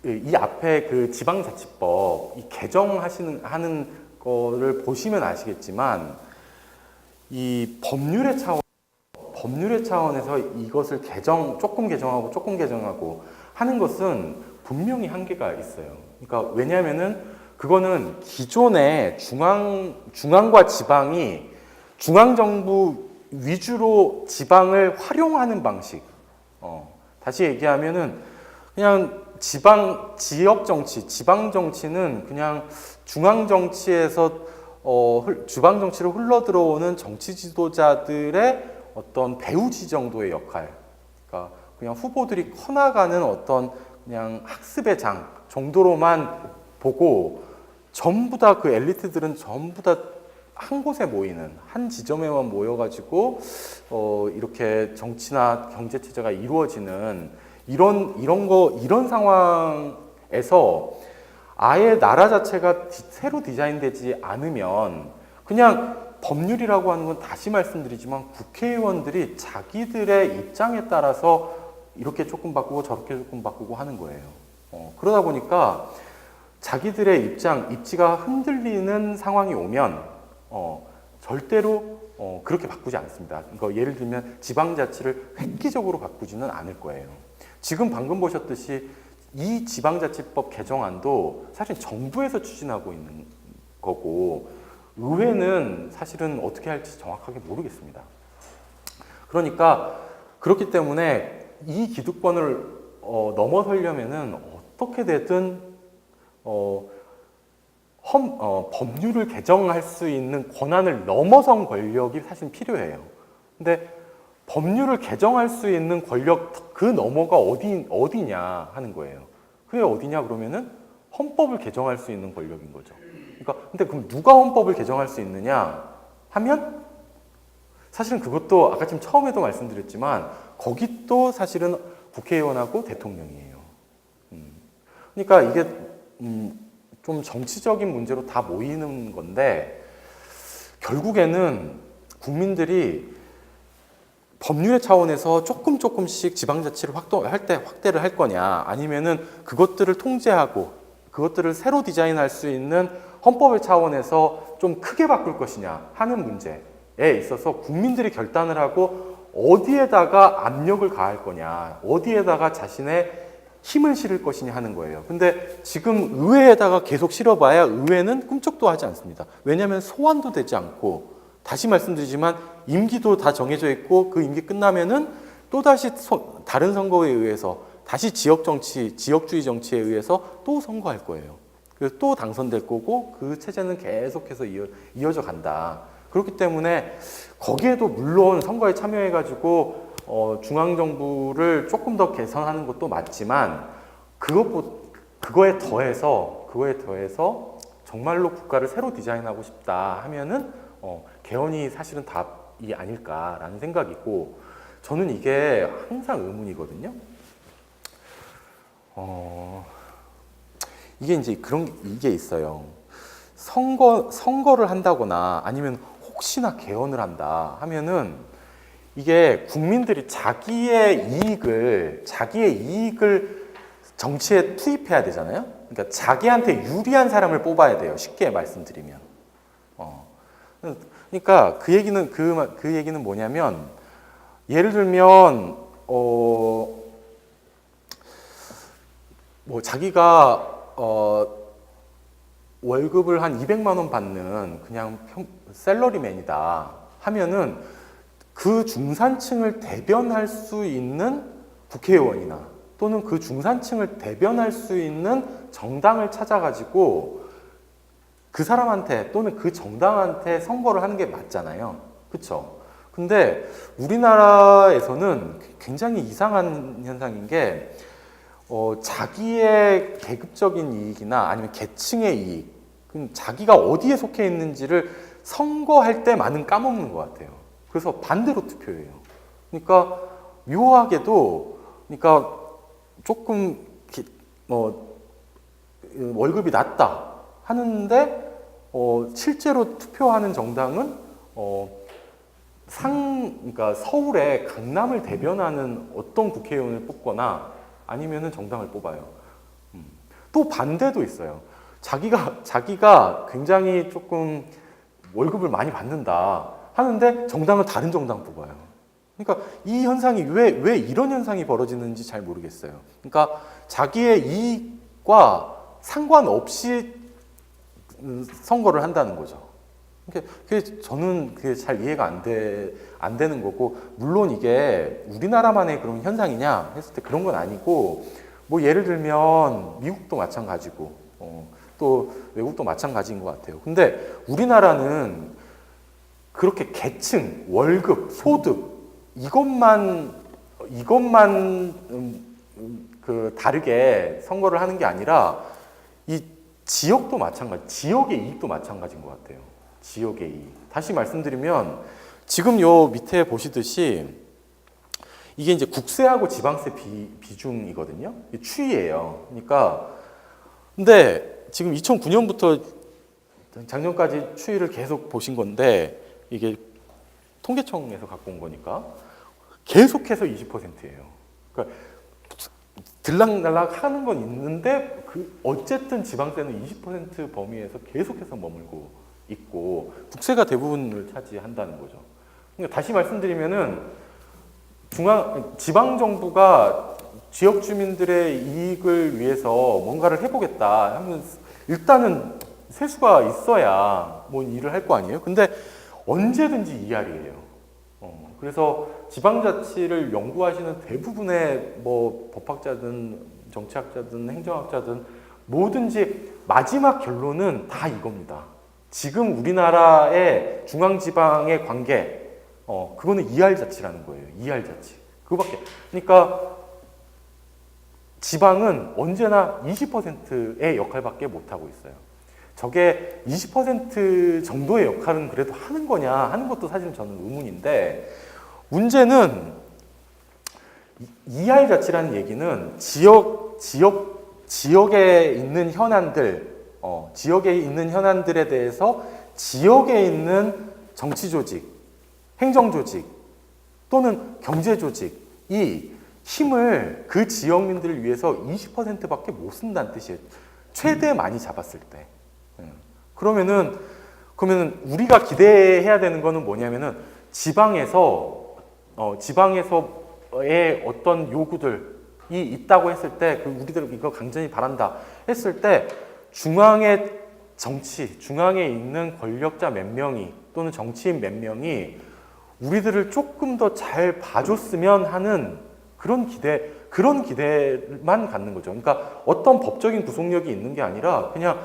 이 앞에 그 지방자치법 이 하는 거를 보시면 아시겠지만, 이 법률의 차원에서 이것을 조금 개정하고 하는 것은 분명히 한계가 있어요. 그러니까 왜냐하면은 그거는 기존의 중앙과 지방이 중앙정부 위주로 지방을 활용하는 방식. 다시 얘기하면은 그냥 지역 정치, 지방 정치는 그냥 중앙 정치에서 주방 정치로 흘러 들어오는 정치 지도자들의 어떤 배우지 정도의 역할. 그러니까 그냥 후보들이 커나가는 어떤 그냥 학습의 장 정도로만 보고 전부 다 그 엘리트들은 전부 다 한 곳에 모이는 한 지점에만 모여가지고 이렇게 정치나 경제 체제가 이루어지는 이런 상황에서 아예 나라 자체가 새로 디자인되지 않으면 그냥 법률이라고 하는 건 다시 말씀드리지만 국회의원들이 자기들의 입장에 따라서 이렇게 조금 바꾸고 저렇게 조금 바꾸고 하는 거예요. 그러다 보니까 자기들의 입지가 흔들리는 상황이 오면 절대로 그렇게 바꾸지 않습니다. 그러니까 예를 들면 지방자치를 획기적으로 바꾸지는 않을 거예요. 지금 방금 보셨듯이 이 지방자치법 개정안도 사실 정부에서 추진하고 있는 거고 의회는 사실은 어떻게 할지 정확하게 모르겠습니다. 그러니까 그렇기 때문에 이 기득권을 넘어서려면은 어떻게 되든 법률을 개정할 수 있는 권한을 넘어선 권력이 사실 필요해요. 근데 법률을 개정할 수 있는 권력 그 너머가 어디냐 하는 거예요. 그게 어디냐 그러면은 헌법을 개정할 수 있는 권력인 거죠. 그러니까 근데 그럼 누가 헌법을 개정할 수 있느냐 하면 사실은 그것도 아까 지금 처음에도 말씀드렸지만 거기 또 사실은 국회의원하고 대통령이에요. 그러니까 이게 좀 정치적인 문제로 다 모이는 건데 결국에는 국민들이 법률의 차원에서 조금씩 지방자치를 확대를 할 거냐 아니면은 그것들을 통제하고 그것들을 새로 디자인할 수 있는 헌법의 차원에서 좀 크게 바꿀 것이냐 하는 문제에 있어서 국민들이 결단을 하고 어디에다가 압력을 가할 거냐 어디에다가 자신의 힘을 실을 것이냐 하는 거예요. 근데 지금 의회에다가 계속 실어봐야 의회는 꿈쩍도 하지 않습니다. 왜냐하면 소환도 되지 않고 다시 말씀드리지만 임기도 다 정해져 있고 그 임기 끝나면은 또다시 다른 선거에 의해서 다시 지역주의 정치에 의해서 또 선거할 거예요. 그래서 또 당선될 거고 그 체제는 계속해서 이어져 간다. 그렇기 때문에 거기에도 물론 선거에 참여해가지고 중앙정부를 조금 더 개선하는 것도 맞지만 그거에 더해서 정말로 국가를 새로 디자인하고 싶다 하면은 개헌이 사실은 답이 아닐까라는 생각이고 저는 이게 항상 의문이거든요. 이게 이제 이게 있어요. 선거를 한다거나 아니면 혹시나 개헌을 한다 하면은 이게 국민들이 자기의 이익을 정치에 투입해야 되잖아요. 그러니까 자기한테 유리한 사람을 뽑아야 돼요. 쉽게 말씀드리면. 그러니까 그 얘기는 뭐냐면 예를 들면 자기가 월급을 한 200만 원 받는 그냥 샐러리맨이다 하면은 그 중산층을 대변할 수 있는 국회의원이나 또는 그 중산층을 대변할 수 있는 정당을 찾아가지고 그 사람한테 또는 그 정당한테 선거를 하는 게 맞잖아요. 그렇죠? 근데 우리나라에서는 굉장히 이상한 현상인 게 자기의 계급적인 이익이나 아니면 계층의 이익, 자기가 어디에 속해 있는지를 선거할 때만은 까먹는 것 같아요. 그래서 반대로 투표해요. 그러니까 묘하게도, 그러니까 조금 월급이 낮다 하는데 실제로 투표하는 정당은 그러니까 서울의 강남을 대변하는 어떤 국회의원을 뽑거나 아니면은 정당을 뽑아요. 또 반대도 있어요. 자기가 굉장히 조금 월급을 많이 받는다 하는데 정당은 다른 정당 뽑아요. 그러니까 이 현상이 왜 이런 현상이 벌어지는지 잘 모르겠어요. 그러니까 자기의 이익과 상관없이 선거를 한다는 거죠. 저는 그게 잘 이해가 안 되는 거고, 물론 이게 우리나라만의 그런 현상이냐 했을 때 그런 건 아니고, 뭐 예를 들면 미국도 마찬가지고, 또 외국도 마찬가지인 것 같아요. 근데 우리나라는 그렇게 계층, 월급, 소득 이것만 그 다르게 선거를 하는 게 아니라 이 지역도 마찬가지, 지역의 이익도 마찬가지인 것 같아요. 지역의 이익. 다시 말씀드리면 지금 요 밑에 보시듯이 이게 이제 국세하고 지방세 비중이거든요. 이게 추이예요. 그러니까 근데 지금 2009년부터 작년까지 추이를 계속 보신 건데 이게 통계청에서 갖고 온 거니까 계속해서 20%예요. 그러니까 들락날락 하는 건 있는데 어쨌든 지방세는 20% 범위에서 계속해서 머물고 있고 국세가 대부분을 차지한다는 거죠. 그러니까 다시 말씀드리면은 지방 정부가 지역 주민들의 이익을 위해서 뭔가를 해보겠다 하면 일단은 세수가 있어야 뭐 일을 할 거 아니에요. 근데 언제든지 이할이에요. 그래서 지방자치를 연구하시는 대부분의 뭐 법학자든 정치학자든 행정학자든 뭐든지 마지막 결론은 다 이겁니다. 지금 우리나라의 중앙지방의 관계, 그거는 이할자치라는 거예요. 이할자치. 그거밖에. 그러니까 지방은 언제나 20%의 역할밖에 못하고 있어요. 저게 20% 정도의 역할은 그래도 하는 거냐 하는 것도 사실 저는 의문인데, 문제는 이할자치라는 얘기는 지역에 있는 현안들, 지역에 있는 현안들에 대해서 지역에 있는 정치 조직, 행정 조직 또는 경제 조직이 힘을 그 지역민들을 위해서 20%밖에 못 쓴다는 뜻이에요. 최대 많이 잡았을 때. 그러면은 우리가 기대해야 되는 거는 뭐냐면은 지방에서의 어떤 요구들이 있다고 했을 때, 우리들 이거 강전히 바란다 했을 때 중앙의 정치, 중앙에 있는 권력자 몇 명이 또는 정치인 몇 명이 우리들을 조금 더 잘 봐줬으면 하는 그런 기대만 갖는 거죠. 그러니까 어떤 법적인 구속력이 있는 게 아니라 그냥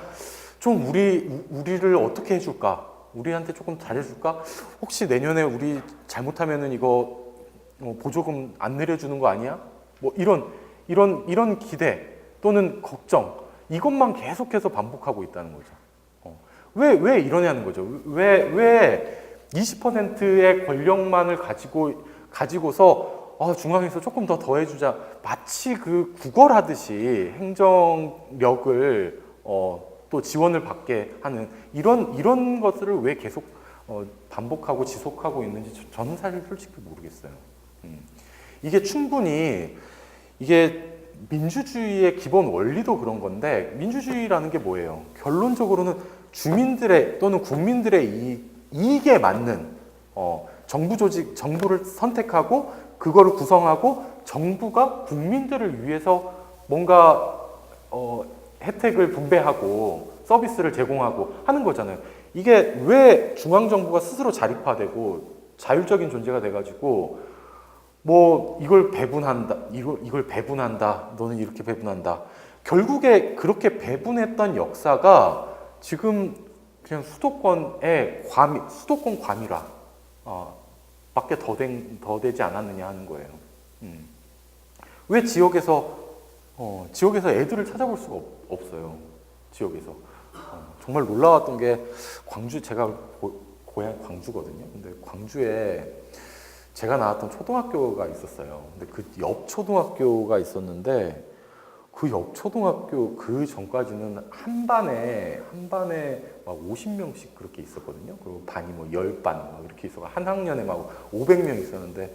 좀 우리를 어떻게 해줄까? 우리한테 조금 잘해줄까? 혹시 내년에 우리 잘못하면은 이거 보조금 안 내려주는 거 아니야? 뭐 이런 기대 또는 걱정, 이것만 계속해서 반복하고 있다는 거죠. 왜 이러냐는 거죠. 왜 20%의 권력만을 가지고서 중앙에서 조금 더 더해주자, 마치 그 구걸하듯이 행정력을 또 지원을 받게 하는 이런 것들을 왜 계속 반복하고 지속하고 있는지 저는 사실 솔직히 모르겠어요. 이게 충분히 이게 민주주의의 기본 원리도 그런 건데, 민주주의라는 게 뭐예요? 결론적으로는 주민들의 또는 국민들의 이익에 맞는 정부를 선택하고 그거를 구성하고 정부가 국민들을 위해서 뭔가 혜택을 분배하고 서비스를 제공하고 하는 거잖아요. 이게 왜 중앙정부가 스스로 자립화되고 자율적인 존재가 돼가지고 뭐 이걸 배분한다, 너는 이렇게 배분한다. 결국에 그렇게 배분했던 역사가 지금 그냥 수도권 과밀화 밖에 더 되지 않았느냐 하는 거예요. 왜 지역에서 애들을 찾아볼 수가 없어요. 지역에서. 정말 놀라웠던 게 제가 고향 광주거든요. 근데 광주에 제가 나왔던 초등학교가 있었어요. 근데 그 옆 초등학교가 있었는데 그 옆 초등학교 그 전까지는 한 반에 막 50명씩 그렇게 있었거든요. 그리고 반이 뭐 10반 막 이렇게 있어. 한 학년에 막 500명 있었는데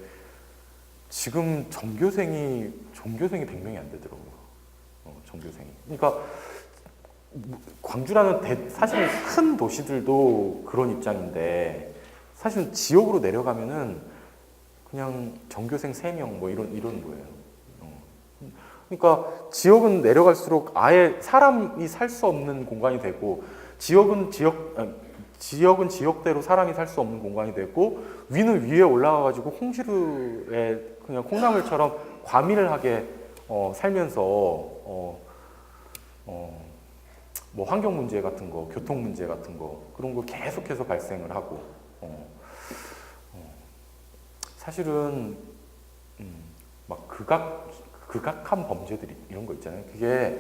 지금 전교생이 100명이 안 되더라고요. 전교생이. 그러니까 광주라는 사실 큰 도시들도 그런 입장인데, 사실 지역으로 내려가면은 그냥 전교생 3명 뭐 이런 거예요. 그러니까 지역은 내려갈수록 아예 사람이 살 수 없는 공간이 되고 지역은 지역대로 사람이 살 수 없는 공간이 되고 위는 위에 올라가가지고 홍시루에 그냥 콩나물처럼 과밀하게 살면서 뭐 환경 문제 같은 거, 교통 문제 같은 거 그런 거 계속해서 발생을 하고 사실은 막 극악한 범죄들이 이런 거 있잖아요. 그게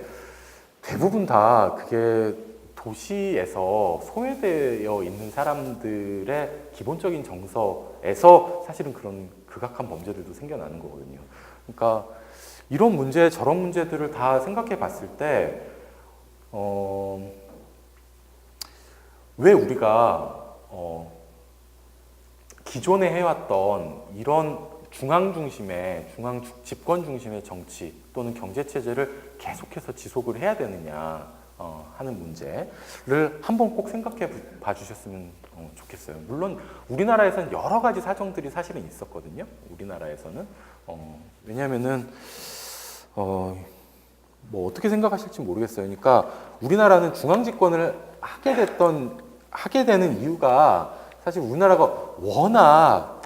대부분 다 그게 도시에서 소외되어 있는 사람들의 기본적인 정서에서 사실은 그런 극악한 범죄들도 생겨나는 거거든요. 그러니까 이런 문제, 저런 문제들을 다 생각해 봤을 때, 왜 우리가, 기존에 해왔던 이런 집권 중심의 정치 또는 경제 체제를 계속해서 지속을 해야 되느냐 하는 문제를 한번 꼭 생각해 봐 주셨으면 좋겠어요. 물론 우리나라에서는 여러 가지 사정들이 사실은 있었거든요. 우리나라에서는 왜냐하면은 뭐 어떻게 생각하실지 모르겠어요. 그러니까 우리나라는 중앙 집권을 하게 되는 이유가 사실 우리나라가 워낙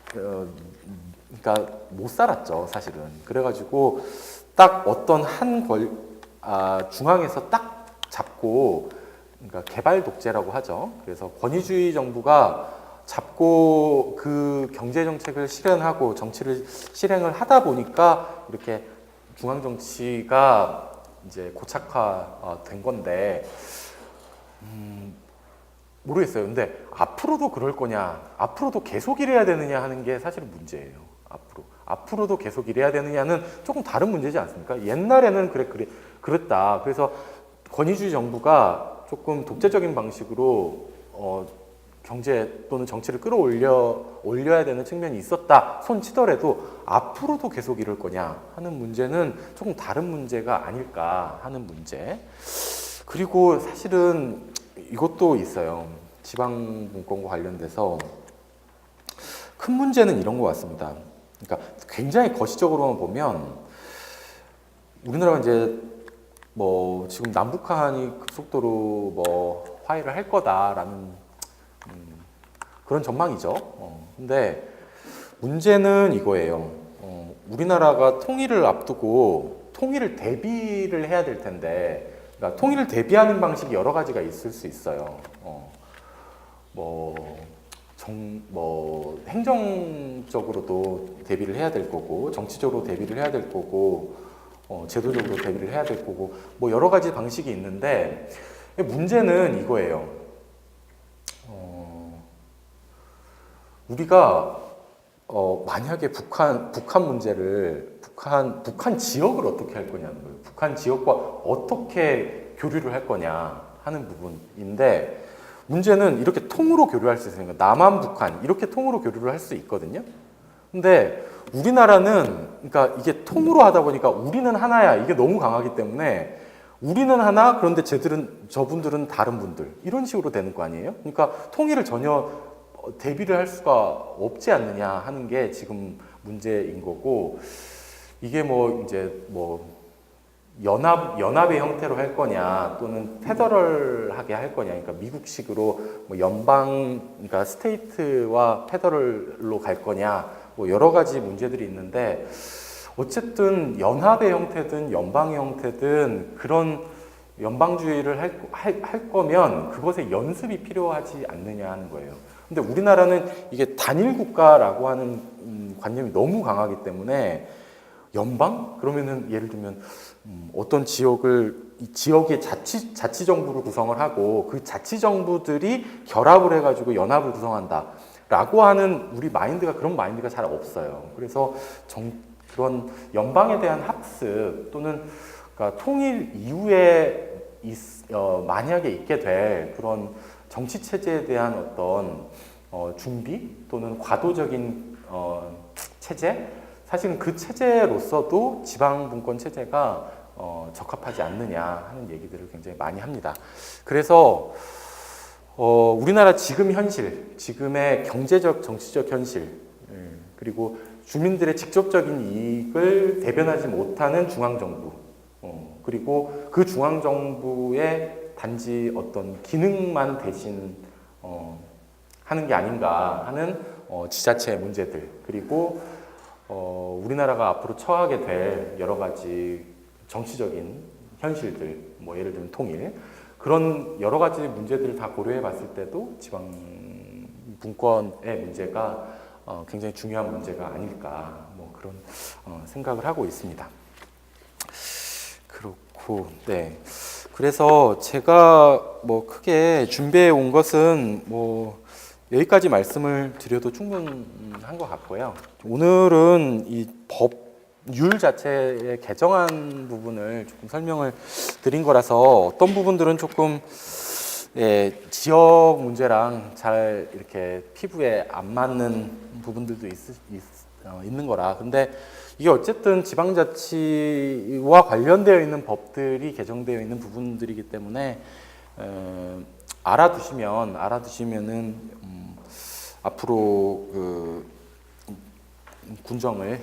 그러니까 못 살았죠, 사실은. 그래가지고 딱 어떤 중앙에서 딱 잡고, 그러니까 개발 독재라고 하죠. 그래서 권위주의 정부가 잡고 그 경제 정책을 실현하고 정치를 실행을 하다 보니까 이렇게 중앙 정치가 이제 고착화된 건데, 모르겠어요. 근데 앞으로도 그럴 거냐, 앞으로도 계속 이래야 되느냐 하는 게 사실은 문제예요. 앞으로도 계속 이래야 되느냐는 조금 다른 문제지 않습니까? 옛날에는 그랬다. 그래서 권위주의 정부가 조금 독재적인 방식으로 경제 또는 정치를 끌어올려야 되는 측면이 있었다 손 치더라도 앞으로도 계속 이럴 거냐 하는 문제는 조금 다른 문제가 아닐까 하는 문제. 그리고 사실은 이것도 있어요. 지방분권과 관련돼서 큰 문제는 이런 것 같습니다. 그러니까 굉장히 거시적으로만 보면 우리나라가 이제 뭐 지금 남북한이 급속도로 뭐 화해를 할 거다라는 그런 전망이죠. 근데 문제는 이거예요. 우리나라가 통일을 앞두고 통일을 대비를 해야 될 텐데, 그러니까 통일을 대비하는 방식이 여러 가지가 있을 수 있어요. 행정적으로도 대비를 해야 될 거고, 정치적으로 대비를 해야 될 거고, 제도적으로 대비를 해야 될 거고, 뭐 여러 가지 방식이 있는데, 문제는 이거예요. 우리가 만약에 북한 문제를 북한 지역을 어떻게 할 거냐는 거예요. 북한 지역과 어떻게 교류를 할 거냐 하는 부분인데, 문제는 이렇게 통으로 교류할 수 있으니까 남한, 북한 이렇게 통으로 교류를 할 수 있거든요. 근데 우리나라는 그러니까 이게 통으로 하다 보니까 우리는 하나야 이게 너무 강하기 때문에 우리는 하나 그런데 저분들은 다른 분들 이런 식으로 되는 거 아니에요? 그러니까 통일을 전혀 대비를 할 수가 없지 않느냐 하는 게 지금 문제인 거고, 이게 연합의 형태로 할 거냐 또는 페더럴하게 할 거냐, 그러니까 미국식으로 뭐 그러니까 스테이트와 페더럴로 갈 거냐, 뭐 여러 가지 문제들이 있는데, 어쨌든 연합의 형태든 연방의 형태든 그런 연방주의를 할 거면 그것에 연습이 필요하지 않느냐 하는 거예요. 근데 우리나라는 이게 단일 국가라고 하는 관념이 너무 강하기 때문에 연방? 그러면은 예를 들면 어떤 지역의 자치정부를 구성을 하고 그 자치정부들이 결합을 해가지고 연합을 구성한다 라고 하는 그런 마인드가 잘 없어요. 그래서 그런 연방에 대한 학습 또는 그러니까 통일 이후에 만약에 있게 될 그런 정치 체제에 대한 어떤 준비 또는 과도적인 체제, 사실은 그 체제로서도 지방분권 체제가 적합하지 않느냐 하는 얘기들을 굉장히 많이 합니다. 그래서 우리나라 지금 현실, 지금의 경제적, 정치적 현실, 그리고 주민들의 직접적인 이익을 대변하지 못하는 중앙정부, 그리고 그 중앙정부의 단지 어떤 기능만 대신 하는 게 아닌가 하는 지자체의 문제들, 그리고 우리나라가 앞으로 처하게 될 여러 가지 정치적인 현실들, 뭐 예를 들면 통일, 그런 여러 가지 문제들을 다 고려해 봤을 때도 지방 분권의 문제가 굉장히 중요한 문제가 아닐까, 뭐 그런 생각을 하고 있습니다. 그렇고, 네. 그래서 제가 뭐 크게 준비해 온 것은 뭐 여기까지 말씀을 드려도 충분한 것 같고요. 오늘은 이 법률 자체의 개정안 부분을 조금 설명을 드린 거라서 어떤 부분들은 조금 지역 문제랑 잘 이렇게 피부에 안 맞는 부분들도 있는 거라. 근데 이게 어쨌든 지방자치와 관련되어 있는 법들이 개정되어 있는 부분들이기 때문에 알아두시면은 앞으로 그 군정을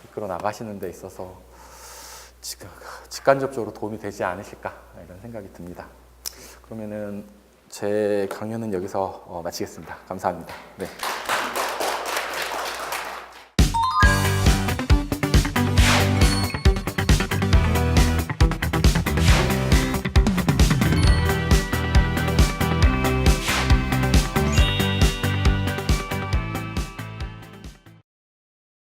이끌어 나가시는 데 있어서 직간접적으로 도움이 되지 않으실까 이런 생각이 듭니다. 그러면은 제 강연은 여기서 마치겠습니다. 감사합니다. 네.